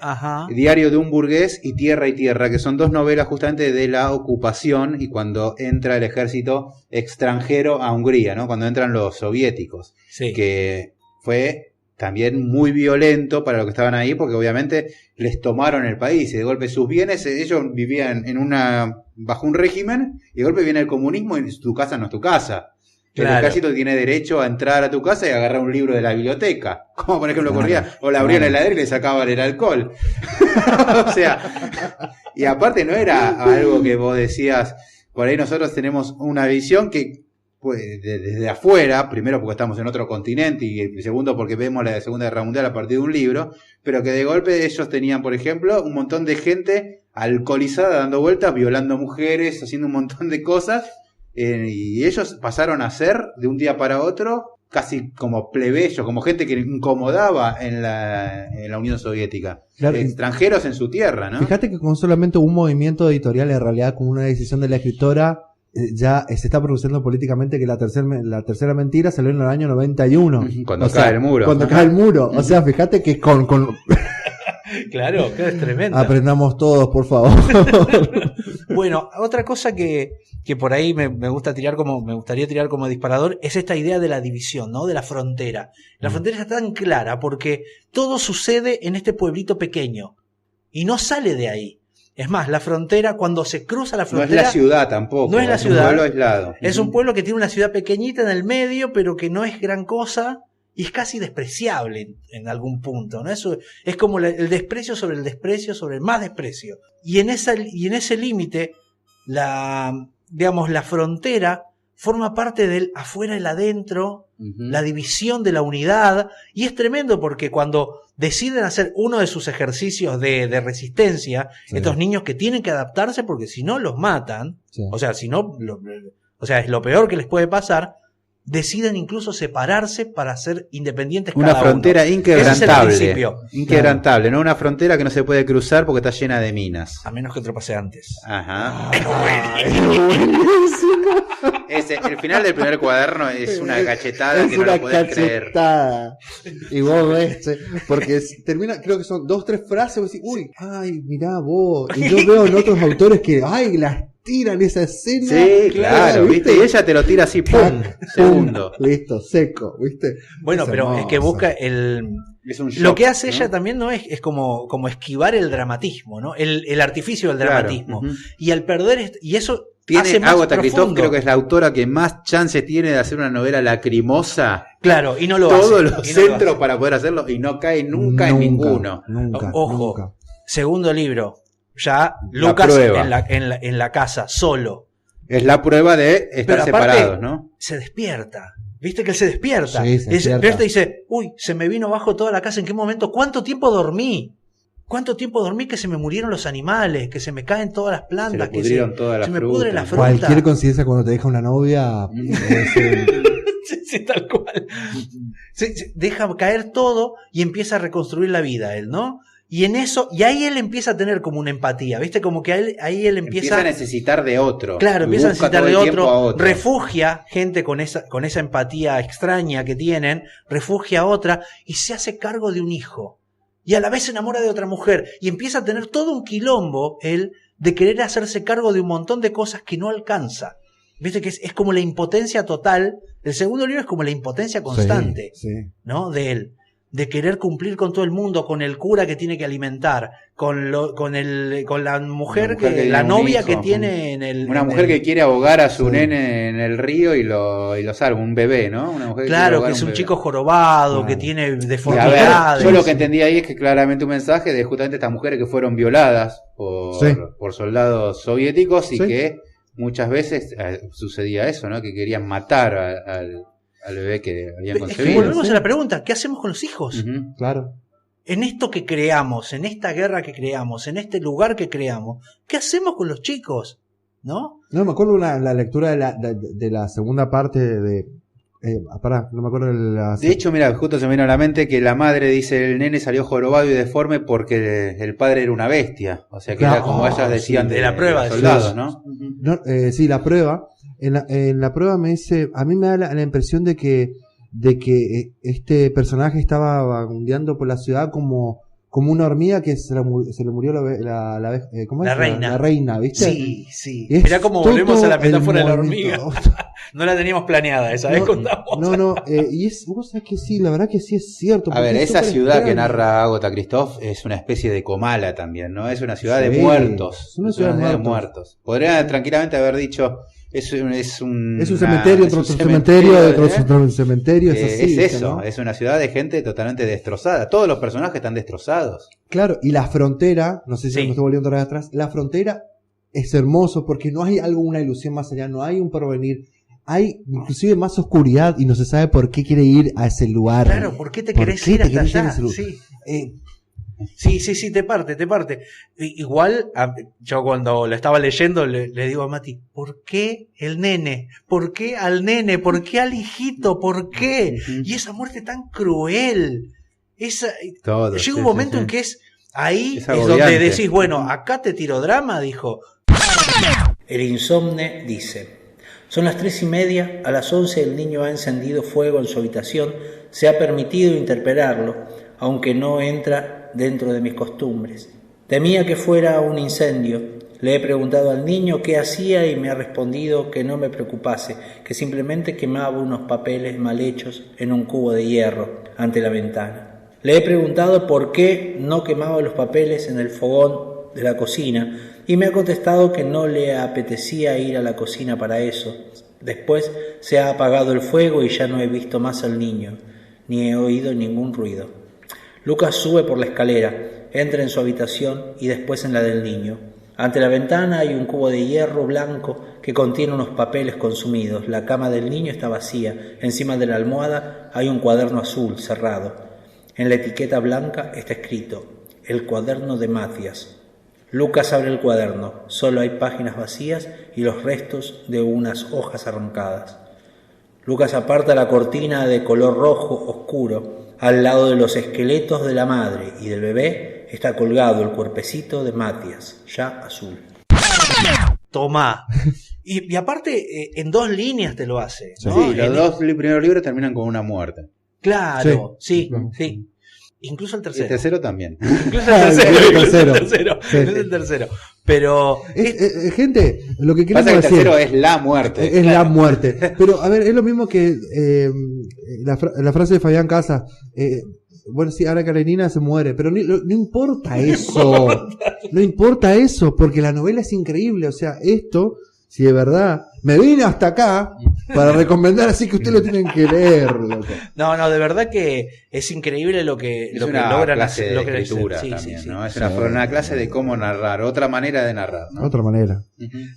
Diario de un burgués y Tierra, que son dos novelas justamente de la ocupación y cuando entra el ejército extranjero a Hungría, ¿no? Cuando entran los soviéticos, que fue también muy violento para los que estaban ahí, porque obviamente les tomaron el país y de golpe sus bienes, ellos vivían bajo un régimen y de golpe viene el comunismo y tu casa no es tu casa. El ejército tiene derecho a entrar a tu casa y agarrar un libro de la biblioteca. Como por ejemplo corría, o le abrían la heladera y le sacaban el alcohol. O sea, y aparte no era algo que vos decías, por ahí nosotros tenemos una visión que pues, desde afuera, primero porque estamos en otro continente y segundo porque vemos la Segunda Guerra Mundial a partir de un libro, pero que de golpe ellos tenían, por ejemplo, un montón de gente alcoholizada dando vueltas, violando mujeres, haciendo un montón de cosas. Y ellos pasaron a ser de un día para otro casi como plebeyos, como gente que incomodaba en la Unión Soviética,
claro,
extranjeros en su tierra, ¿no?
Fíjate que con solamente un movimiento editorial, en realidad con una decisión de la escritora, ya se está produciendo políticamente que la tercera mentira salió en el año 91.
Cuando cae el muro.
Cuando cae el muro. O sea, fíjate que con
Claro, que es tremendo.
Aprendamos todos, por favor.
Bueno, otra cosa que por ahí me gustaría tirar como disparador es esta idea de la división, ¿no? De la frontera. La frontera está tan clara porque todo sucede en este pueblito pequeño y no sale de ahí. Es más, la frontera, cuando se cruza la frontera...
No es la ciudad tampoco.
No es la ciudad.
Es un pueblo aislado.
Es un pueblo que tiene una ciudad pequeñita en el medio, pero que no es gran cosa y es casi despreciable en algún punto, ¿no? Eso es como el desprecio sobre el desprecio sobre el más desprecio. Y en ese límite, la frontera forma parte del afuera y el adentro, la división de la unidad, y es tremendo porque cuando deciden hacer uno de sus ejercicios de resistencia, estos niños que tienen que adaptarse porque si no los matan, o sea, si no, es lo peor que les puede pasar, deciden incluso separarse para ser independientes cada uno.
Una frontera inquebrantable.
Ese es el
inquebrantable, no una frontera que no se puede cruzar porque está llena de minas.
A menos que otro pase antes.
Ajá. El final del primer cuaderno es una cachetada que no lo podés creer.
Y vos ves, porque termina, creo que son 2 o 3 frases, vos decís, uy, ay, mirá vos. Y yo veo en otros autores que, ay, las tiran esa escena.
Sí, claro, ¿viste? Y ella te lo tira así, ¡pum! Segundo.
Listo, seco, ¿viste?
Bueno, pero es que busca el...
Es un shock,
lo que hace
¿no?
ella también no es como esquivar el dramatismo, ¿no? El artificio del dramatismo. Y al perder... Y eso hace más
Agatha Christoph,
profundo.
creo que es la autora que más chance tiene de hacer una novela lacrimosa.
Claro, y no lo hace.
Todos los centros para poder hacerlo y no cae nunca en ninguno.
Ojo, segundo libro. Ya Lucas en la casa, solo.
Es la prueba de estar separados, ¿no?
Se despierta. ¿Viste que él se despierta?
Sí, se despierta
y dice, uy, se me vino abajo toda la casa. ¿En qué momento? ¿Cuánto tiempo dormí? ¿Cuánto tiempo dormí que se me murieron los animales? Que se me caen todas las plantas.
Se me
pudre la fruta.
Cualquier coincidencia cuando te deja una novia.
Sí, tal cual. Se deja caer todo y empieza a reconstruir la vida él, ¿no? Y en eso, y ahí él empieza a tener como una empatía, ¿viste? Como que ahí él empieza
a necesitar de otro.
Claro, empieza a necesitar de otro, refugia gente con esa empatía extraña que tienen, refugia a otra y se hace cargo de un hijo. Y a la vez se enamora de otra mujer y empieza a tener todo un quilombo él de querer hacerse cargo de un montón de cosas que no alcanza. ¿Viste? Que es como la impotencia total. El segundo libro es como la impotencia constante, ¿no? De él. De querer cumplir con todo el mundo, con el cura que tiene que alimentar, con la mujer que la novia que tiene
una mujer que quiere ahogar a su nene en el río y lo salva, un bebé, ¿no? Una mujer
que es un chico jorobado, que tiene deformidades.
Yo lo que entendí ahí es que claramente un mensaje de justamente estas mujeres que fueron violadas por soldados soviéticos y que muchas veces sucedía eso, ¿no? Que querían matar al bebé que habían concebido.
Volvemos a la pregunta, ¿qué hacemos con los hijos?
Claro.
En esto que creamos, en esta guerra que creamos, en este lugar que creamos, ¿qué hacemos con los chicos? ¿No?
No, me acuerdo la lectura de la segunda parte de... no me acuerdo de
hecho, mira, justo se me vino a la mente que la madre dice el nene salió jorobado y deforme porque el padre era una bestia. O sea que era como ellas decían de la prueba de soldados, ¿no?
Sí, la prueba. En la prueba me dice, a mí me da la impresión de que este personaje estaba vagabundeando por la ciudad como una hormiga que se le murió ¿cómo es?
La reina.
La reina, ¿viste?
Sí. Mirá cómo volvemos a la metáfora de la hormiga. No la teníamos planeada, esa vez contamos.
Vos sabés que sí, la verdad que sí es cierto.
A ver, esa ciudad que narra Agatha Christoph es una especie de Comala también, ¿no? Es una ciudad de muertos.
Es una ciudad de muertos.
Podría tranquilamente haber dicho... Es un
cementerio, otro cementerio, es así.
Es eso,
¿no?
Es una ciudad de gente totalmente destrozada. Todos los personajes están destrozados.
Claro, y la frontera, no sé si me estoy volviendo otra vez atrás, la frontera es hermoso porque no hay una ilusión más allá, no hay un porvenir. Hay inclusive más oscuridad y no se sabe por qué quiere ir a ese lugar.
Claro, ¿por qué te querés ir hasta allá? Sí, te parte. Igual, yo cuando lo estaba leyendo le digo a Mati, ¿por qué el nene? ¿Por qué al nene? ¿Por qué al hijito? ¿Por qué? Y esa muerte tan cruel. Llega un momento en que es donde decís, bueno, acá te tiro drama, dijo.
El insomne dice, son las 3:30, a las 11 el niño ha encendido fuego en su habitación, se ha permitido interpelarlo, aunque no entra dentro de mis costumbres. Temía que fuera un incendio. Le he preguntado al niño qué hacía y me ha respondido que no me preocupase, que simplemente quemaba unos papeles mal hechos en un cubo de hierro ante la ventana. Le he preguntado por qué no quemaba los papeles en el fogón de la cocina y me ha contestado que no le apetecía ir a la cocina para eso. Después se ha apagado el fuego y ya no he visto más al niño, ni he oído ningún ruido. Lucas sube por la escalera, entra en su habitación y después en la del niño. Ante la ventana hay un cubo de hierro blanco que contiene unos papeles consumidos. La cama del niño está vacía. Encima de la almohada hay un cuaderno azul cerrado. En la etiqueta blanca está escrito: el cuaderno de Matías. Lucas abre el cuaderno. Solo hay páginas vacías y los restos de unas hojas arrancadas. Lucas aparta la cortina de color rojo oscuro. Al lado de los esqueletos de la madre y del bebé está colgado el cuerpecito de Matías, ya azul.
Tomá. Y aparte, en 2 líneas te lo hace, ¿no?
Sí, los 2 primeros libros terminan con una muerte.
Claro, sí. Incluso el
Y
tercero.
el tercero también.
Incluso el tercero. Pero
gente, lo que queremos
Pasa que el
decir
tercero es la muerte.
es la muerte. Pero a ver, es lo mismo que la frase de Fabián Casas. Bueno, sí, Ana Karenina se muere, pero no importa eso. No importa eso, porque la novela es increíble. O sea, esto, si de verdad me vine hasta acá para recomendar, así que ustedes lo tienen que leer, loco.
No, de verdad que es increíble lo que logran
clase
hacer,
de escritura también, ¿no? Es una clase de cómo narrar, otra manera de narrar, ¿no?
Otra manera.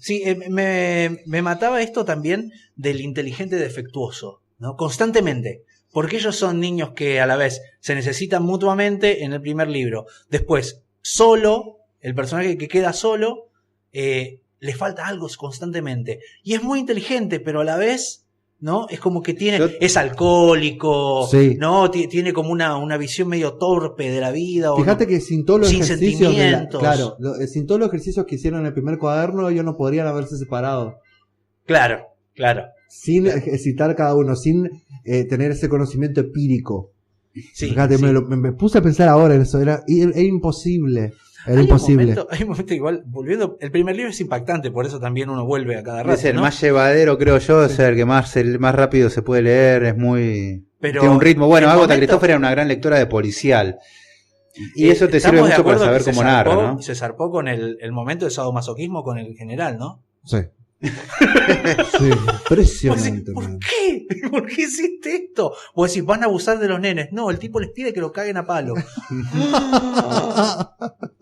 Sí, me mataba esto también del inteligente defectuoso, ¿no? Constantemente. Porque ellos son niños que a la vez se necesitan mutuamente en el primer libro. Después, solo, el personaje que queda solo, le falta algo constantemente. Y es muy inteligente, pero a la vez, ¿no? Es como que es alcohólico,
sí.
¿no? Tiene como una visión medio torpe de la vida.
Fíjate que sin todos los
sin
ejercicios
sentimientos.
sin todos los ejercicios que hicieron en el primer cuaderno, ellos no podrían haberse separado.
Claro.
Sin ejercitar cada uno, sin tener ese conocimiento empírico.
Sí,
Fíjate,
sí.
Me puse a pensar ahora en eso, era imposible. Era
Hay
imposible.
un momento igual, volviendo, el primer libro es impactante, por eso también uno vuelve a cada rato.
Es el
¿no?
más llevadero, creo yo, es el que más rápido se puede leer, es muy...
Pero
tiene un ritmo. Bueno,
el
Agatha
momento-
Christopher era una gran lectora de policial. Y eso te
Estamos
sirve
de
mucho para
acuerdo
saber
que
cómo
se
narra,
zarpó-
¿no?
Se zarpó con el momento de sadomasoquismo con el general, ¿no?
Sí. Sí, impresionante.
¿Por
man.
qué? ¿Por qué hiciste esto? Vos decís, van a abusar de los nenes. No, el tipo les pide que lo caguen a palo.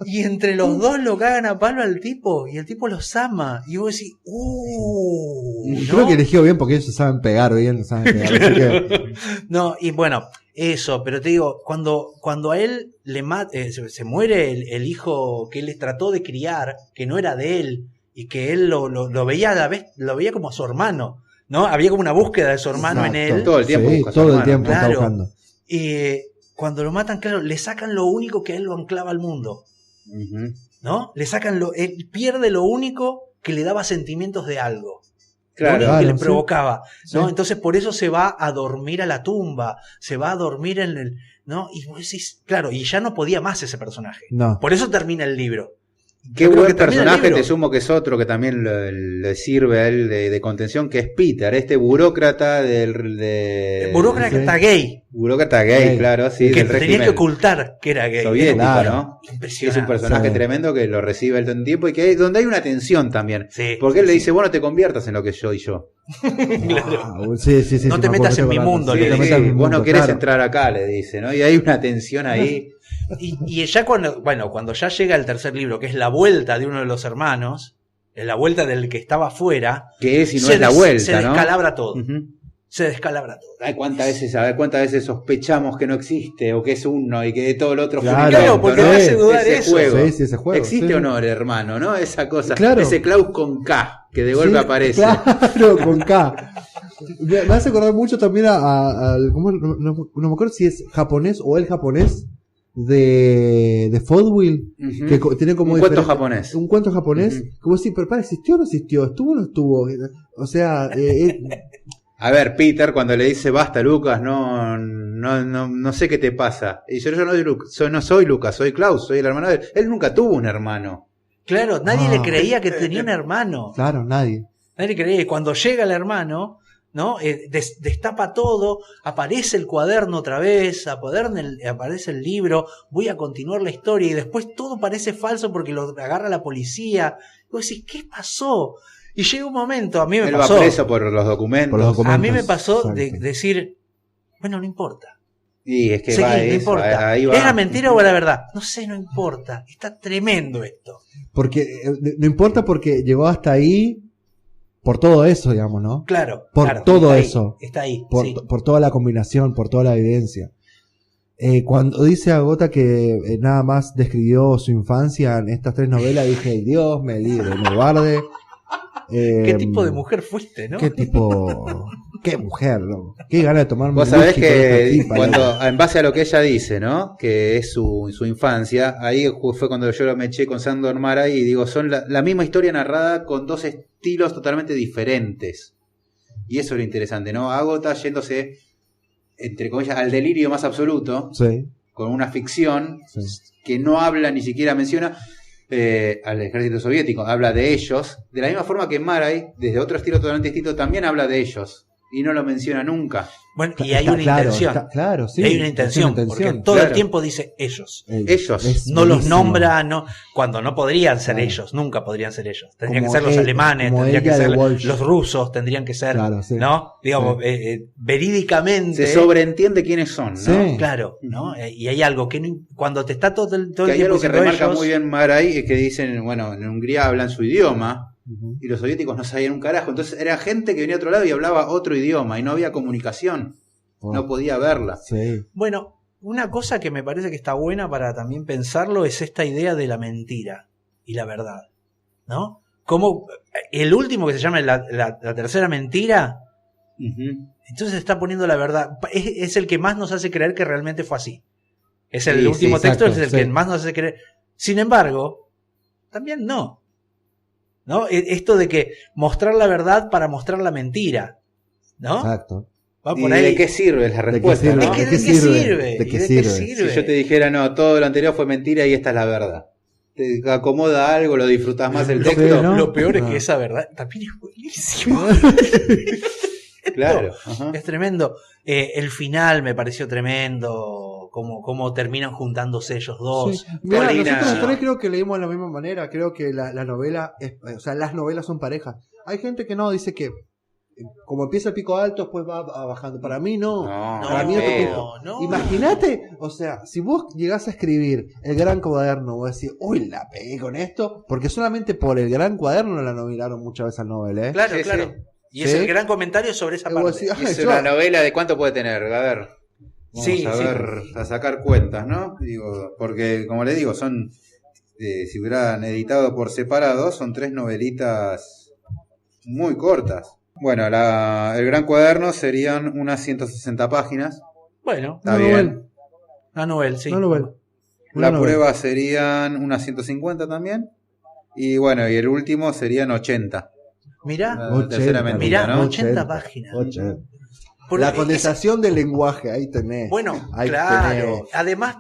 Y entre los dos lo cagan a palo al tipo. Y el tipo los ama. Y vos decís,
Creo
¿no?
que eligió bien porque ellos saben pegar bien, saben pegar. Así que,
No, y bueno, eso, pero te digo, cuando a él se muere el hijo que él les trató de criar, que no era de él, y que él lo veía a la vez, lo veía como a su hermano, ¿no? Había como una búsqueda de su hermano en
exacto.
él.
Todo el tiempo
Sí,
busca a su
todo el
hermano.
tiempo está
Claro.
buscando.
Y cuando lo matan, claro, le sacan lo único que a él lo anclaba al mundo,
Ujú.
¿no? Le sacan él pierde lo único que le daba sentimientos de algo. Lo
Claro.
único que
Claro,
le
sí.
provocaba, ¿no?
Sí.
Entonces por eso se va a dormir a la tumba, se va a dormir en el, ¿no? Y vos decís, claro, y ya no podía más ese personaje.
No.
Por eso termina el libro.
Qué
Yo creo
buen
que termina el
personaje,
libro.
te sumo que es otro que también le sirve a él de contención, que es Peter, este burócrata
El burócrata gay,
burócrata gay,
Gay.
claro, sí,
que
del
tenía
régimen
que ocultar que era gay.
soviético,
Claro.
¿no? Es
Impresionante.
un personaje
Sí.
tremendo que lo recibe el todo el tiempo y donde hay una tensión también.
Sí,
Porque
sí,
él le
sí.
dice, bueno, te conviertas en lo que yo y yo.
Wow, sí,
No te
me
metas
acuerdo
en mi
rato.
mundo,
Sí,
le
te
Sí,
metas en mi
vos
mundo,
no querés
claro.
entrar acá, le dice, ¿no? Y hay una tensión ahí.
Y ya cuando ya llega el tercer libro, que es la vuelta de uno de los hermanos, es la vuelta del que estaba afuera,
Que es y no
se
es la
des-
vuelta,
se
¿no?
descalabra todo.
Ujú.
Se descalabra todo.
Ay, cuántas veces sospechamos que no existe o que es uno y que de todo lo otro fue un
Claro,
invento,
porque
¿no?
te hace dudar
ese
eso.
juego.
Sí, sí, ese juego.
¿Existe
sí.
o no el hermano, no? Esa cosa,
Claro.
ese Klaus con K, que de golpe
Sí,
aparece.
Claro, con K. Me hace acordar mucho también al. ¿Cómo? No me acuerdo si es japonés o el japonés de Fodwill.
Ujú.
Que tiene como
Un cuento
diferente-
japonés.
Un cuento japonés.
Ujú.
Como decir, pero para, ¿existió o no existió? ¿Estuvo o no estuvo? O sea,
A ver, Peter, cuando le dice basta, Lucas, no sé qué te pasa. Y yo no soy Lucas, soy Klaus, soy el hermano de él. Él nunca tuvo un hermano.
Claro, nadie
Ah.
le creía que tenía un hermano.
claro, nadie.
Nadie le creía. Y cuando llega el hermano, ¿no? Destapa todo, aparece el cuaderno otra vez, aparece el libro, voy a continuar la historia y después todo parece falso porque lo agarra la policía. Y vos decís, ¿qué pasó? Y llega un momento, a mí me
Él
pasó.
va preso por los documentos.
Por los documentos.
A mí me pasó de
Exacto.
decir, bueno, no importa.
Y es que
Seguí,
va
no
eso,
importa.
ahí va.
¿Es la mentira o la verdad? No sé, no importa. Está tremendo esto.
Porque no importa porque llegó hasta ahí por todo eso, digamos, ¿no?
Claro.
Por
claro,
todo
está
eso.
Ahí, está ahí.
Por,
Sí.
por toda la combinación, por toda la evidencia. Cuando dice Agota que nada más describió su infancia en estas 3 novelas, dije, Dios me libre, me guarde.
¿Qué tipo de mujer fuiste, no?
¿Qué tipo? ¿Qué mujer, loco? Qué gana de tomarme
Vos
un
sabés
whisky con esta
que
tipa,
cuando,
loco.
en base a lo que ella dice, ¿no? Que es su infancia, ahí fue cuando yo lo me eché con Sandor Maray y digo, son la misma historia narrada con 2 estilos totalmente diferentes. Y eso es lo interesante, ¿no? Agota yéndose, entre comillas, al delirio más absoluto,
Sí.
con una ficción
Sí.
que no habla ni siquiera menciona al ejército soviético, habla de ellos, de la misma forma que Maray, desde otro estilo totalmente distinto, también habla de ellos y no lo menciona nunca.
Bueno, y hay
Está
una
claro,
intención.
está claro, sí.
Y hay una
Es
intención,
una
porque
intención.
todo
claro.
el tiempo dice ellos.
Ellos.
Es
No los
buenísimo.
nombra, no, cuando no podrían ser
Claro.
ellos, nunca podrían ser ellos. Tendrían
Como
que ser los
él-
alemanes,
como
tendrían que
ella de
ser
Walsh.
los rusos, tendrían que ser,
Claro, sí.
¿no? Digamos, verídicamente.
Se sobreentiende quiénes son, ¿no?
Sí.
Claro, ¿no? Y hay algo que
cuando
te está todo el
Que hay
tiempo
algo que
diciendo
remarca
ellos,
muy bien Maray, es que dicen, bueno, en Hungría hablan su idioma
Ujú.
y los soviéticos no sabían un carajo. Entonces era gente que venía de otro lado y hablaba otro idioma y no había comunicación.
Oh,
No podía verla.
sí.
Bueno, una cosa que me parece que está buena para también pensarlo es esta idea de la mentira y la verdad, ¿no? Como el último que se llama la tercera mentira,
Ujú.
entonces está poniendo la verdad. Es el que más nos hace creer que realmente fue así. Es el
Sí,
último
sí,
texto,
exacto,
es el
sí.
que más nos hace creer. Sin embargo, también no. ¿No? Esto de que mostrar la verdad para mostrar la mentira, ¿no?
Exacto.
Va
¿Y
por ahí.
de qué sirve? Es la respuesta,
sirve?
¿no?
¿De qué
¿De qué
sirve?
sirve? ¿De
¿Y
qué
de
sirve?
sirve?
Si yo te dijera, no, todo lo anterior fue mentira y esta es la verdad. Te acomoda algo, lo disfrutás más el
Sí,
texto.
¿no?
Lo peor es
Ah.
que esa verdad también es buenísimo.
Claro. Ajá.
Es tremendo. El final me pareció tremendo. Cómo terminan juntándose ellos dos.
Sí. Mirá,
Paulina-
nosotros los 3 creo que leímos de la misma manera. Creo que la novela, o sea, las novelas son parejas. Hay gente que no, dice que como empieza el pico alto, después va bajando. Para mí no.
No,
Para mí
no,
otro
pedo.
pico.
no.
Imagínate, o sea, si vos llegás a escribir El Gran Cuaderno, vos decís, uy, la pegué con esto, porque solamente por El Gran Cuaderno la nominaron muchas veces al Nobel, ¿eh?
Claro,
Sí,
claro.
sí.
Y es
Sí.
el gran comentario sobre esa
Y vos
parte.
decís,
Y es
yo-
una novela de cuánto puede tener, a ver. Vamos
Sí,
a
sí.
ver, a sacar cuentas, ¿no? Digo, porque como le digo, son, si hubieran editado por separado, son 3 novelitas muy cortas. Bueno, el Gran Cuaderno serían unas 160 páginas.
Bueno,
Está
Una
bien.
novela.
la novela, sí.
Una novela.
La
Una novela.
prueba serían unas 150 también. Y bueno, y el último serían 80.
Mirá,
La tercera mentira,
mirá,
¿no?
80 páginas.
80.
Porque
La condensación del lenguaje, ahí tenés.
Bueno,
Ahí
claro.
tenés.
Además,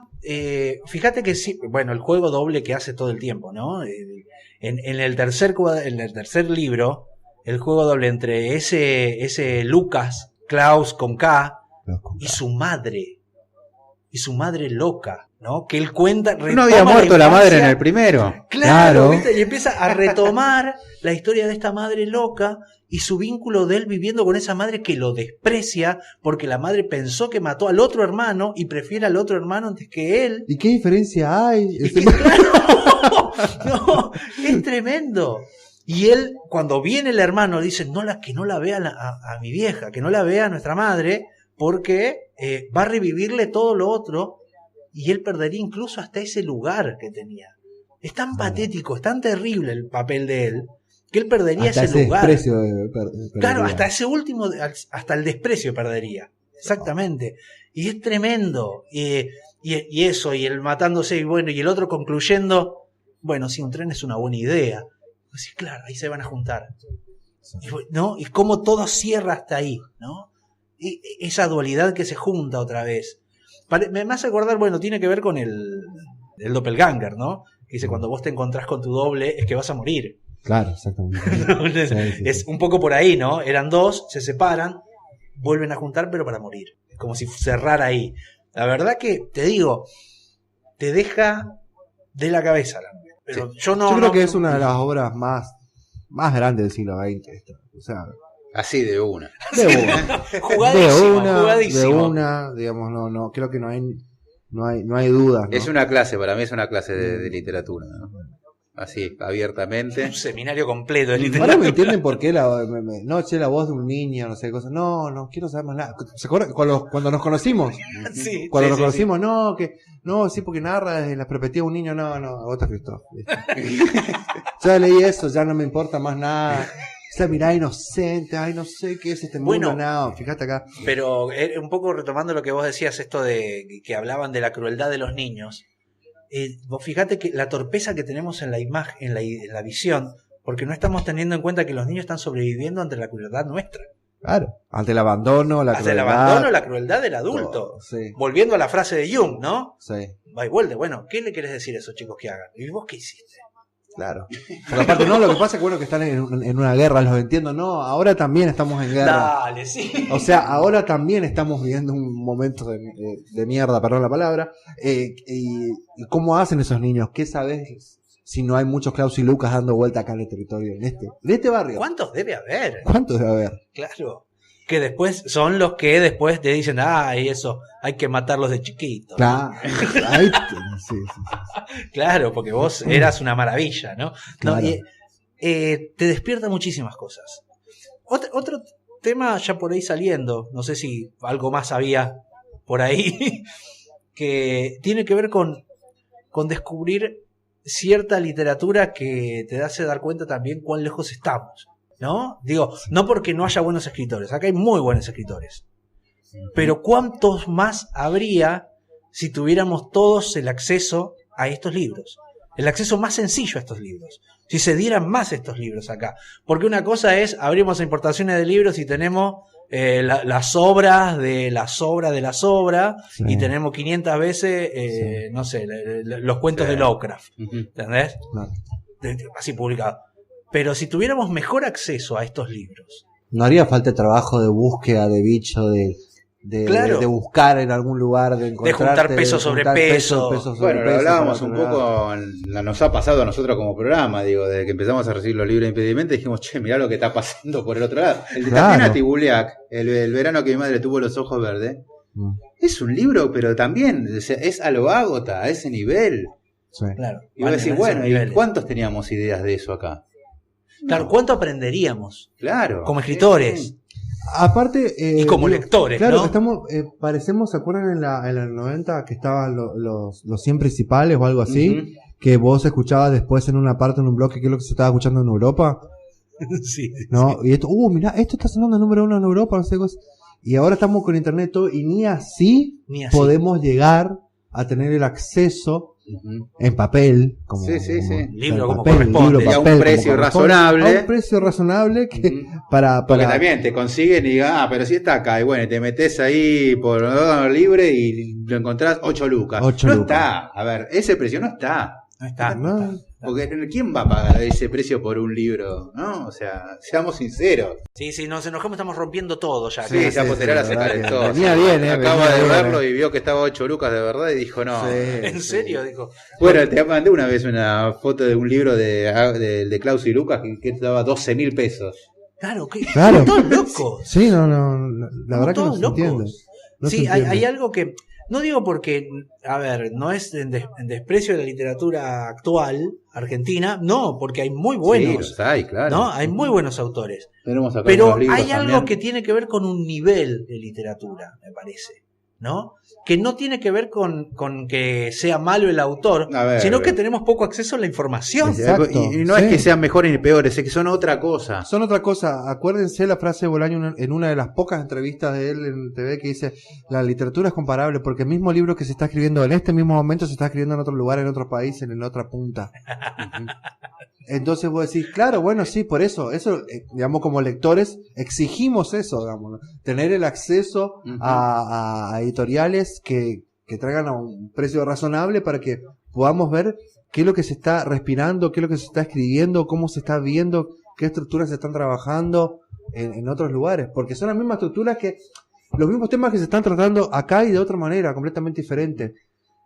fíjate que sí, bueno, el juego doble que hace todo el tiempo, ¿no? En el tercer libro, el juego doble entre ese Lucas, Klaus con K, y su madre loca, ¿no? Que él cuenta.
No había muerto la madre en el primero.
Claro,
Claro.
¿viste? Y empieza a retomar la historia de esta madre loca y su vínculo de él viviendo con esa madre que lo desprecia porque la madre pensó que mató al otro hermano y prefiere al otro hermano antes que él.
¿Y qué diferencia hay?
Y que, claro, no, es tremendo. Y él, cuando viene el hermano, dice, que no la vea a mi vieja, que no la vea a nuestra madre, porque va a revivirle todo lo otro y él perdería incluso hasta ese lugar que tenía. Es tan patético, es tan terrible el papel de él, que él perdería
Hasta
ese lugar.
desprecio
Claro,
perdería.
hasta ese último, hasta el desprecio perdería. Exactamente. Y es tremendo. Y eso, y el matándose, y bueno, y el otro concluyendo, bueno, si un tren es una buena idea. Pues sí, claro, ahí se van a juntar. ¿No? Y cómo todo cierra hasta ahí, ¿no? Y esa dualidad que se junta otra vez. Me hace acordar, bueno, tiene que ver con el doppelganger, ¿no? Que dice, cuando vos te encontrás con tu doble, es que vas a morir.
Claro, exactamente. Sí,
Es
sí.
un poco por ahí, ¿no? Eran dos, se separan, vuelven a juntar, pero para morir. Es como si cerrara ahí. La verdad que, te digo, te deja de la cabeza. Pero yo no.
Yo creo
no-
que es una de las obras más grandes del siglo XX. Esta. O sea,
Así de una.
Jugadísimo.
Digamos, no, creo que no hay dudas, ¿no?
Es una clase, para mí es una clase de literatura, ¿no? Así, abiertamente.
Un seminario completo de literatura.
Ahora me entienden por qué la voz de un niño, no sé, cosas. No quiero saber más nada. ¿Se acuerdan cuando nos conocimos?
Sí,
cuando
sí,
nos
sí,
conocimos, sí, porque narra desde la perspectiva de un niño, agota Cristóbal. Ya leí eso, ya no me importa más nada. Esa mirada inocente, no sé qué es este mundo, fíjate acá.
Pero un poco retomando lo que vos decías, esto de que hablaban de la crueldad de los niños. Vos fíjate que la torpeza que tenemos en la imagen, en la visión, porque no estamos teniendo en cuenta que los niños están sobreviviendo ante la crueldad nuestra.
Claro, ante el abandono, la
crueldad del adulto.
Sí.
Volviendo a la frase de Jung, ¿no?
Sí.
Va y vuelve. Bueno, ¿qué le querés decir a esos chicos que hagan? ¿Y vos qué hiciste?
Claro. Pero aparte lo que pasa es que están en una guerra, los entiendo, ahora también estamos en guerra.
Dale, sí.
O sea, ahora también estamos viviendo un momento de mierda, perdón la palabra. Y ¿cómo hacen esos niños? ¿Qué sabes si no hay muchos Klaus y Lucas dando vuelta acá en el territorio, en este barrio?
¿Cuántos debe haber?
Claro.
Que después son los que después te dicen, eso, hay que matarlos de chiquitos.
Claro. Sí.
Claro, porque vos eras una maravilla, ¿no?
Claro.
Te despierta muchísimas cosas. Otro tema ya por ahí saliendo, no sé si algo más había por ahí, que tiene que ver con descubrir cierta literatura que te hace dar cuenta también cuán lejos estamos, ¿no? Digo, no porque no haya buenos escritores, acá hay muy buenos escritores, pero ¿cuántos más habría si tuviéramos todos el acceso a estos libros? El acceso más sencillo a estos libros. Si se dieran más estos libros acá. Porque una cosa es, abrimos importaciones de libros y tenemos las obras de las obras de las obras, sí, y tenemos 500 veces, sí, no sé, los cuentos, sí, de Lovecraft. ¿Entendés? Claro. Así publicado. Pero si tuviéramos mejor acceso a estos libros,
no haría falta trabajo de búsqueda de bicho,
claro,
de buscar en algún lugar, de
juntar peso sobre peso.
Bueno, lo hablábamos un poco, nos ha pasado a nosotros como programa, digo, desde que empezamos a recibir los libros de impedimento, dijimos, mirá lo que está pasando por el otro lado. El de Tatiana Tibuliak, el verano que mi madre tuvo los ojos verdes, es un libro, pero también es a lo Ágota, a ese nivel.
Sí.
Claro.
Y vos decís, bueno, ¿y cuántos teníamos ideas de eso acá?
Claro, ¿cuánto aprenderíamos?
Claro.
Como escritores.
Aparte,
y como lectores,
claro,
¿no?
Estamos, parecemos, ¿se acuerdan en los 90 que estaban los 100 principales o algo así? Que vos escuchabas después en una parte, en un bloque, que es lo que se estaba escuchando en Europa.
Sí.
¿No? Y esto, mirá, esto está sonando el número 1 en Europa, no sé cosas. Y ahora estamos con internet todo, y ni así podemos llegar a tener el acceso en papel, como
libro, como corresponde,
y a un precio razonable.
A un precio razonable que
porque también te consiguen y digan, pero si está acá, y bueno, te metes ahí por libre y lo encontrás 8 lucas. No está, a ver, ese precio no está.
No está.
Porque ¿quién va a pagar ese precio por un libro? ¿No? O sea, seamos sinceros.
Sí, nos enojamos, estamos rompiendo todo ya.
Sí, ya Posterala se calentó.
Venía bien,
acaba de verlo y vio que estaba 8 lucas de verdad y dijo, no.
¿En serio? Dijo.
Bueno, te mandé una vez una foto de un libro de Klaus y Lucas que daba 12.000 pesos.
Claro,
claro.
Todos locos.
Sí, la verdad que no se entiende.
Sí, hay algo que... No digo porque, a ver, no es en desprecio de la literatura actual argentina, no, porque hay muy buenos.
Sí, los hay, claro.
¿no? Hay muy buenos autores.
Pero
hay algo que tiene que ver con un nivel de literatura, me parece, ¿no? Que no tiene que ver con que sea malo el autor, sino que tenemos poco acceso a la información.
Exacto,
y no es que sean mejores ni peores, es que son otra cosa.
Son otra cosa. Acuérdense la frase de Bolaño en una de las pocas entrevistas de él en TV que dice, la literatura es comparable porque el mismo libro que se está escribiendo en este mismo momento se está escribiendo en otro lugar, en otro país, en otra punta. Entonces vos decís, claro, bueno, sí, por eso, digamos, como lectores exigimos eso, digamos, ¿no? Tener el acceso a editoriales que traigan a un precio razonable para que podamos ver qué es lo que se está respirando, qué es lo que se está escribiendo, cómo se está viendo, qué estructuras se están trabajando en otros lugares, porque son las mismas estructuras los mismos temas que se están tratando acá y de otra manera, completamente diferente.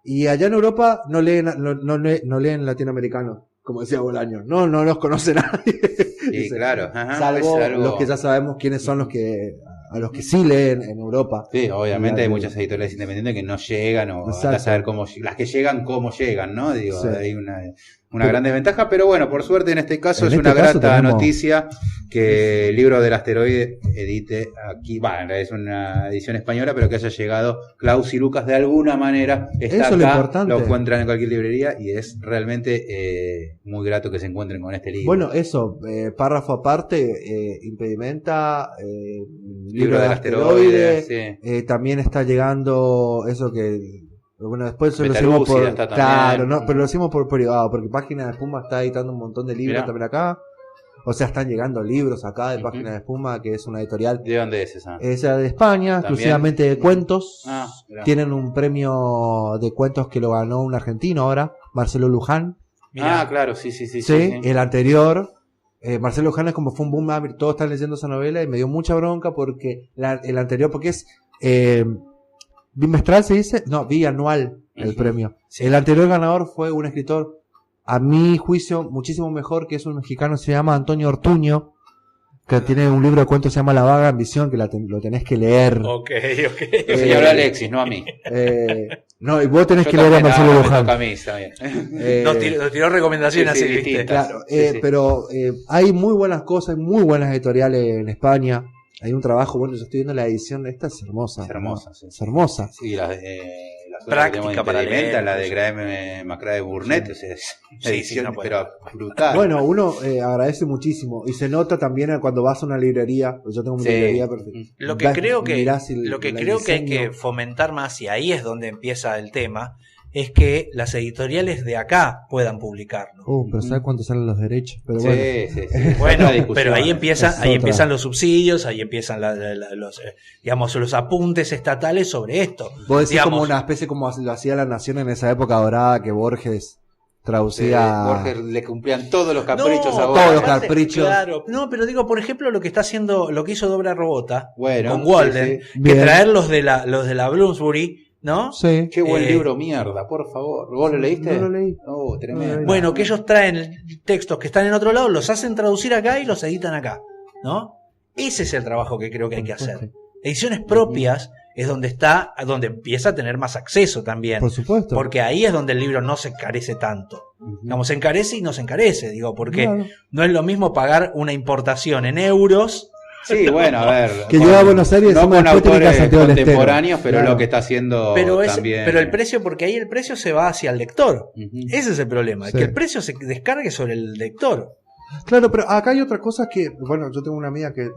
Y allá en Europa no leen latinoamericano. como decía Bolaño, no los conoce nadie.
Sí, claro. Ajá,
salvo
es algo...
los que ya sabemos quiénes son a los que sí leen en Europa.
Sí, obviamente hay muchas editoriales independientes que no llegan o
Exacto.
a saber cómo, las que llegan, cómo llegan, ¿no? Digo,
Sí.
hay una gran desventaja, pero bueno, por suerte en este caso
En
es
este
una
caso
grata
tenemos-
noticia que el libro del asteroide edite aquí, en realidad es una edición española, pero que haya llegado Klaus y Lucas de alguna manera, está
Eso es lo
acá,
importante.
lo encuentran en cualquier librería y es realmente muy grato que se encuentren con este libro.
Bueno, eso, párrafo aparte, Impedimenta, libro del asteroide,
sí.
también está llegando eso que, bueno, después lo
Metalúcida
hicimos por,
está también.
claro, no, pero lo hicimos por privado, porque Página de Espuma está editando un montón de libros
Mirá.
también acá, o sea, están llegando libros acá de Página de Espuma, que es una editorial,
¿De dónde es esa?
esa de España,
También.
exclusivamente de cuentos,
Ah, mirá.
tienen un premio de cuentos que lo ganó un argentino ahora, Marcelo Luján.
Ah, claro, sí.
Sí, el anterior, Marcelo Luján es como fue un boom, todos están leyendo esa novela y me dio mucha bronca porque el anterior, porque es bimestral se dice, no, bianual el premio. El anterior ganador fue un escritor, a mi juicio, muchísimo mejor, que es un mexicano, se llama Antonio Ortuño, que tiene un libro de cuentos que se llama La Vaga Ambición, que lo tenés que leer.
Ok.
Pero señor Alexis, no a mí.
No, y vos tenés
Yo
que leer a
también,
Marcelo
me
Luján.
toca a mí, está bien.
Nos tiró recomendaciones
Sí,
así, ¿viste?
distintas.
Claro,
Sí.
pero hay muy buenas cosas, hay muy buenas editoriales en España. Hay un trabajo, bueno, yo estoy viendo la edición, esta es hermosa.
Es hermosa,
¿no?
sí.
Es hermosa.
Sí, las
Práctica para
Impedimenta,
leer,
la de
sí.
Graeme Macrae Burnett, o sea, es
Sí,
edición,
no puede.
pero brutal.
Bueno, uno agradece muchísimo y se nota también cuando vas a una librería, yo tengo mi
Sí.
librería perfecta.
Lo que creo que hay
diseño.
que fomentar más, y ahí es donde empieza el tema, es que las editoriales de acá puedan publicarlo.
Pero ¿sabes cuánto salen los derechos? Pero
Sí,
bueno.
sí.
Bueno,
Otra discusión.
pero ahí
Es otra.
empiezan los subsidios, ahí empiezan los, digamos, los apuntes estatales sobre esto.
Vos decís
Digamos,
como una especie como lo hacía la Nación en esa época dorada que Borges traducía.
Borges le cumplían todos los caprichos a
todos
Borges.
los caprichos.
Claro, no, pero digo, por ejemplo, lo que hizo Dobra Robota
Bueno,
con Walden,
sí.
que
Bien.
traer los de la Bloomsbury, ¿no?
Sí.
Qué buen
Eh,
libro, mierda, por favor. ¿Vos lo leíste?
No lo leí.
Oh, tremendo.
Bueno, que ellos traen textos que están en otro lado, los hacen traducir acá y los editan acá, ¿no? Ese es el trabajo que creo que hay que hacer. Ediciones propias es donde empieza a tener más acceso también.
Por supuesto.
Porque ahí es donde el libro no se encarece tanto. Digamos, se encarece y no se encarece, digo, porque
Claro.
no es lo mismo pagar una importación en euros.
Sí, bueno, a ver.
Que llega a Buenos Aires y
no
encima
con
después tiene que ir a
autores
Santiago del Estero.
contemporáneos, pero
Claro.
lo que está haciendo
Pero
también.
el precio, porque ahí el precio se va hacia el lector. Ese es el problema,
Sí.
que el precio se descargue sobre el lector.
Claro, pero acá hay otra cosa que, bueno, yo tengo una amiga que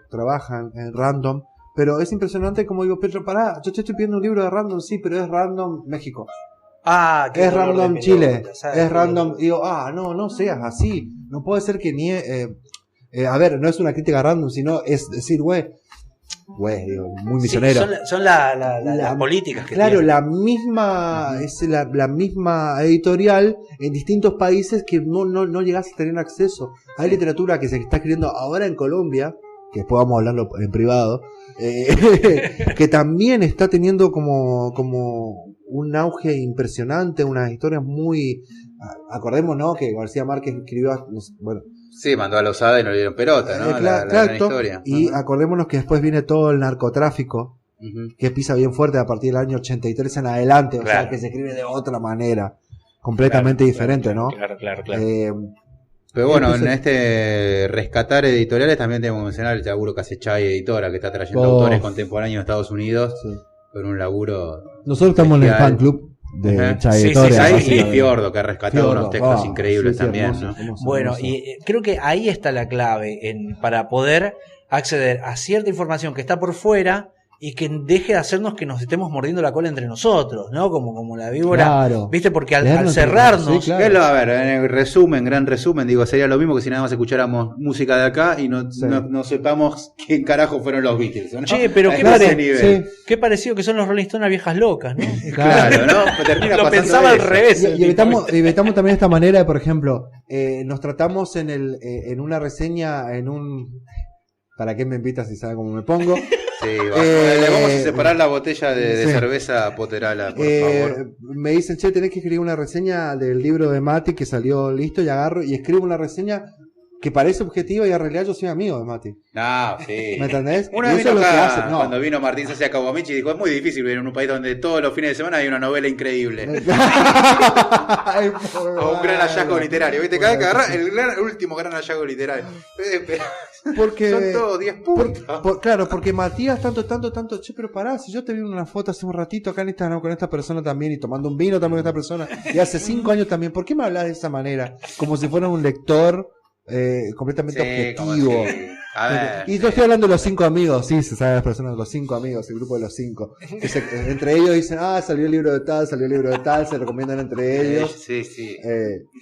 trabaja en Random, pero es impresionante como digo, Pedro, pará, yo te estoy pidiendo un libro de Random, sí, pero es Random México.
Ah, qué
Es
dolor de
Random
pelota,
Chile,
¿sabes?
es Random, digo, no seas así, no puede ser que ni, a ver, no es una crítica a Random, sino es decir, güey, digo, muy
Sí,
misionero.
son las políticas que
Claro,
tienen.
la misma, es la misma editorial en distintos países que no llegas a tener acceso. Hay literatura que se está escribiendo ahora en Colombia, que después vamos a hablarlo en privado, que también está teniendo como un auge impresionante, unas historias muy... Acordemos, ¿no? Que García Márquez escribió, bueno...
Sí, mandó a Losada y no le dieron pelota, ¿no? La gran historia.
Y acordémonos que después viene todo el narcotráfico,
Ujú.
que pisa bien fuerte a partir del año 83 en adelante, o
Claro.
sea que se escribe de otra manera, completamente diferente, ¿no?
Claro.
Pero bueno,
Entonces-
en este rescatar editoriales también tenemos que mencionar el laburo que hace Chay Editora, que está trayendo
Oh.
autores contemporáneos de Estados Unidos
Sí.
con un laburo.
Nosotros estamos en el
bestial.
fan club de
Ajá.
Chai
Sí,
Editores,
sí,
Chay
así
y
que-
Fiordo, que ha rescatado
Fiordo,
unos textos
ah,
increíbles
sí, sí,
también,
hermoso,
¿no?
hermoso,
Bueno,
hermoso.
y creo que ahí está la clave para poder acceder a cierta información que está por fuera y que deje de hacernos que nos estemos mordiendo la cola entre nosotros, ¿no? Como la víbora.
Claro.
¿Viste? Porque al
Leernos entre
cerrarnos,
nosotros, sí, claro.
¿Qué es lo? A ver, en el resumen, gran resumen, digo, sería lo mismo que si nada más escucháramos música de acá y no sepamos quién carajo fueron los Beatles, ¿no?
che, pero
A
qué,
ese
pare-
nivel.
qué parecido que son los Rolling Stones a viejas locas, ¿no?
Claro, ¿no? Pues termina
Lo
pasando
pensaba al
eso.
revés.
Y evitamos también esta manera de, por ejemplo, nos tratamos en una reseña, ¿para qué me invitas si sabes cómo me pongo?
Sí, le vamos a separar la botella de
sí.
cerveza Poterala, por favor.
Me dicen, che, tenés que escribir una reseña del libro de Mati que salió listo, y agarro y escribo una reseña que parece objetiva y en realidad yo soy amigo de Mati.
No, sí.
¿Me entendés?
Una
Y
vez
eso es lo que
acá,
hace, no.
cuando vino Martín Sacia Kawamichi, dijo, es muy difícil vivir en un país donde todos los fines de semana hay una novela increíble.
Ay,
O un gran hallazgo literario. ¿Viste? Cada vez que agarra el último gran hallazgo literario.
Porque
son todos 10 puntos.
Claro, porque Matías tanto, che, pero pará, si yo te vi una foto hace un ratito acá en Instagram con esta persona también, y tomando un vino también con esta persona, y hace 5 años también, ¿por qué me hablas de esa manera? Como si fuera un lector completamente objetivo.
A ver,
y yo estoy hablando de los 5 amigos, sí, se sabe las personas, los 5 amigos, el grupo de los 5. Entre ellos dicen, salió el libro de tal, se recomiendan entre ellos.
Sí.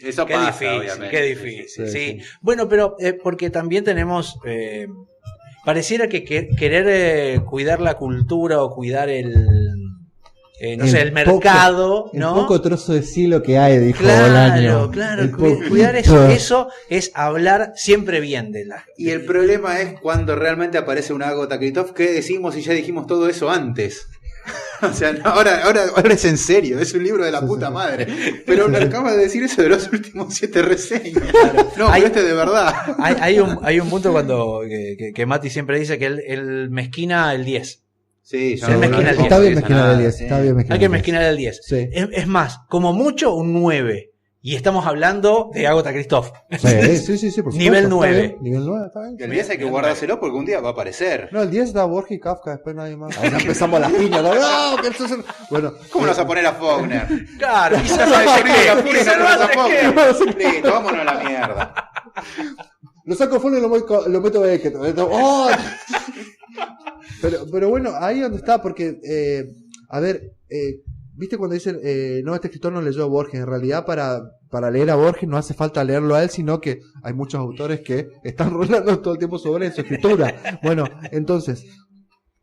Eso
Qué
pasa,
difícil,
obviamente.
qué difícil,
Sí.
sí. Bueno, pero porque también tenemos, pareciera que querer cuidar la cultura o cuidar el mercado, ¿no?
El poco trozo de cielo que hay, dijo
Claro,
Bolaño.
cuidar eso es hablar siempre bien de la...
Y el problema es cuando realmente aparece una Agatha Christoph, ¿qué decimos si ya dijimos todo eso antes? O sea, no, ahora es en serio, es un libro de la puta madre. Pero acaba de decir eso de los últimos 7 reseñas. No, pero de verdad.
Hay un punto cuando que Mati siempre dice que él mezquina el 10.
Sí,
está bien mezquinar el 10.
Hay que mezquinar el 10.
Sí.
Es más, como mucho un 9. Y estamos hablando de Agatha Christoph.
Sí, por supuesto.
Nivel 9.
Nivel 9, está bien.
El 10 hay que guardárselo porque un día va a aparecer.
No, el 10 da Borges y Kafka, después nadie más. Ahí ya empezamos las piñas. No, que esto es... Bueno,
¿cómo nos vas a poner a Faulkner?
Claro,
y se lo Listo, vámonos a la mierda.
Lo saco fuera y lo meto a Beckett. ¡Oh! Pero bueno, ahí donde está, porque, ¿viste cuando dicen, no, este escritor no leyó a Borges? En realidad, para leer a Borges no hace falta leerlo a él, sino que hay muchos autores que están rolando todo el tiempo sobre su escritura. Bueno, entonces,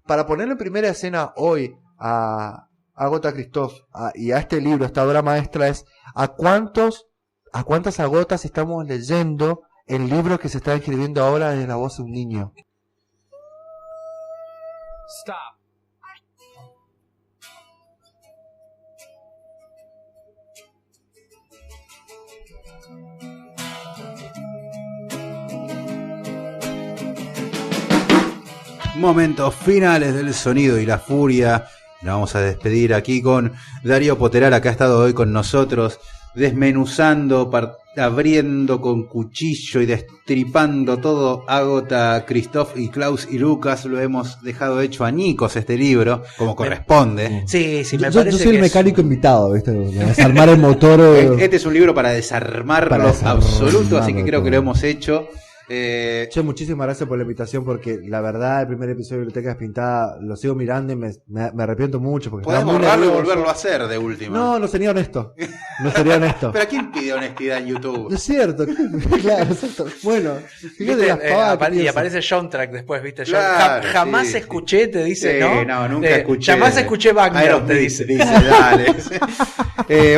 para ponerlo en primera escena hoy a Agatha Christoph y a este libro, esta obra maestra, es ¿a cuántas agotas estamos leyendo el libro que se está escribiendo ahora desde la voz de un niño?
Stop.
Momentos finales del Sonido y la Furia. Nos vamos a despedir aquí con Darío Poterala, que ha estado hoy con nosotros, desmenuzando, abriendo con cuchillo y destripando todo Agatha Christoph y Klaus y Lucas. Lo hemos dejado hecho añicos este libro, como corresponde.
Sí, me
yo
parece
soy
que
el mecánico invitado, ¿viste? Desarmar el motor.
Este es un libro para desarmarlo absoluto, así que creo que lo hemos hecho.
Che, muchísimas gracias por la invitación, porque la verdad el primer episodio de Biblioteca Despintada lo sigo mirando y me arrepiento mucho porque
podemos borrarlo y volverlo a hacer de última.
No sería honesto.
Pero ¿quién pide honestidad en YouTube?
Es cierto, claro, exacto. Bueno,
y aparece John Track después, ¿viste?
Claro,
jamás escuché, te dice,
sí,
¿no?
Nunca escuché.
Jamás escuché Wagner, te dice.
Dale.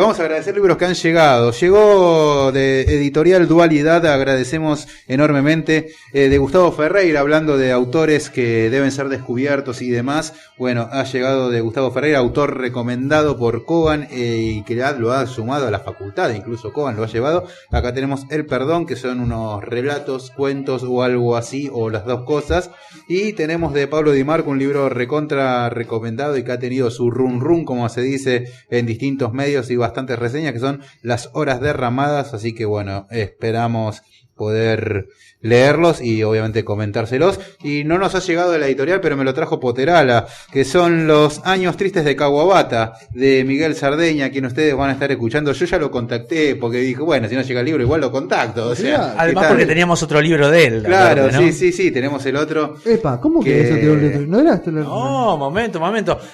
Vamos a agradecer libros que han llegado. Llegó de Editorial Dualidad, agradecemos enormemente. De Gustavo Ferreira, hablando de autores que deben ser descubiertos y demás. Bueno, ha llegado de Gustavo Ferreira, autor recomendado por Kogan y que lo ha sumado a la facultad, incluso Kogan lo ha llevado. Acá tenemos El Perdón, que son unos relatos, cuentos o algo así, o las dos cosas. Y tenemos de Pablo Di Marco un libro recontra recomendado y que ha tenido su run, como se dice en distintos medios, y bastantes reseñas, que son Las Horas Derramadas. Así que bueno, esperamos poder leerlos y obviamente comentárselos. Y no nos ha llegado de la editorial, pero me lo trajo Poterala, que son Los Años Tristes de Kawabata, de Miguel Sardeña, quien ustedes van a estar escuchando. Yo ya lo contacté porque dije, bueno, si no llega el libro igual lo contacto. O sea,
además porque teníamos otro libro de él.
Claro,
aparte, ¿no?
sí, tenemos el otro.
Epa, ¿cómo que eso tiene un libro? ¿No era este?
No, momento.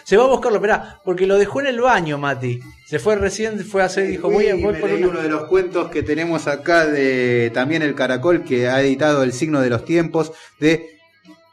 Se va a buscarlo, esperá, porque lo dejó en el baño, Mati. Se fue recién, fue a hacer, dijo, voy por
uno de los cuentos que tenemos acá de también El Caracol, que ha editado El Signo de los Tiempos,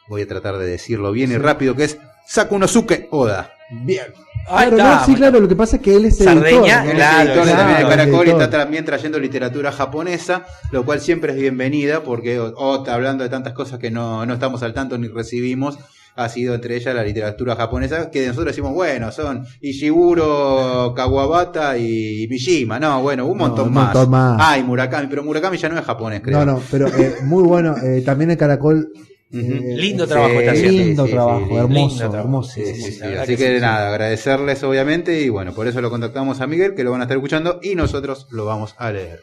voy a tratar de decirlo bien y rápido, que es Sakunosuke Oda.
Bien.
Ahí
Claro,
está,
no, sí, claro, lo que pasa es que él es
Sardeña,
editor, ¿no?
claro,
editor también de
claro,
Caracol y
editor.
está también trayendo literatura japonesa, lo cual siempre es bienvenida porque hablando de tantas cosas que no estamos al tanto ni recibimos, ha sido entre ellas la literatura japonesa, que nosotros decimos, bueno, son Ishiguro, Kawabata y Mishima. No, bueno, un montón más. Ah, y Murakami, pero Murakami ya no es japonés, creo.
No, pero muy bueno. También el Caracol.
Lindo trabajo está haciendo.
Lindo trabajo, hermoso,
Lindo trabajo.
hermoso.
Sí. Así que nada, agradecerles obviamente y bueno, por eso lo contactamos a Miguel, que lo van a estar escuchando y nosotros lo vamos a leer.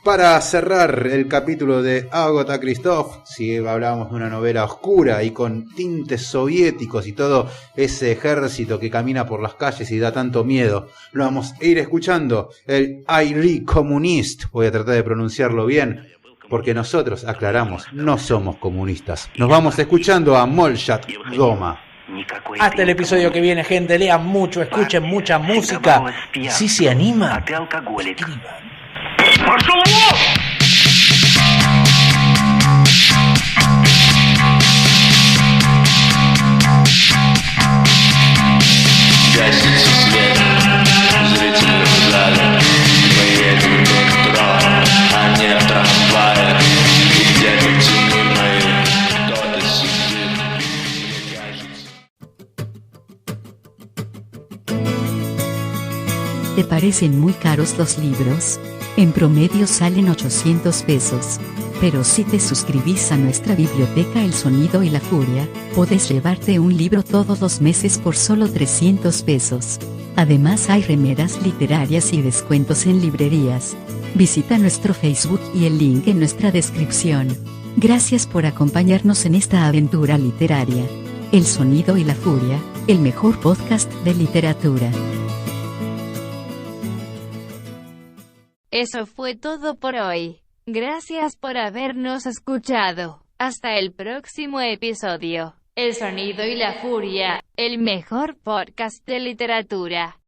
Para cerrar el capítulo de Agatha Christoph, si hablábamos de una novela oscura y con tintes soviéticos y todo ese ejército que camina por las calles y da tanto miedo, lo vamos a ir escuchando, el Airi Communist, voy a tratar de pronunciarlo bien, porque nosotros, aclaramos, no somos comunistas. Nos vamos escuchando a Molchat Doma.
Hasta el episodio que viene, gente. Lean mucho, escuchen mucha música. Si se anima, escriban.
Гасится свет, зрители в зале. Мы едем в метро, а не в трамвае. И где-то в тени моей кто-то сидит, мне кажется.
¿Te parecen muy caros los libros? En promedio salen 800 pesos. Pero si te suscribís a nuestra biblioteca El Sonido y la Furia, podés llevarte un libro todos los meses por solo 300 pesos. Además hay remeras literarias y descuentos en librerías. Visita nuestro Facebook y el link en nuestra descripción. Gracias por acompañarnos en esta aventura literaria. El Sonido y la Furia, el mejor podcast de literatura.
Eso fue todo por hoy. Gracias por habernos escuchado. Hasta el próximo episodio. El Sonido y la Furia, el mejor podcast de literatura.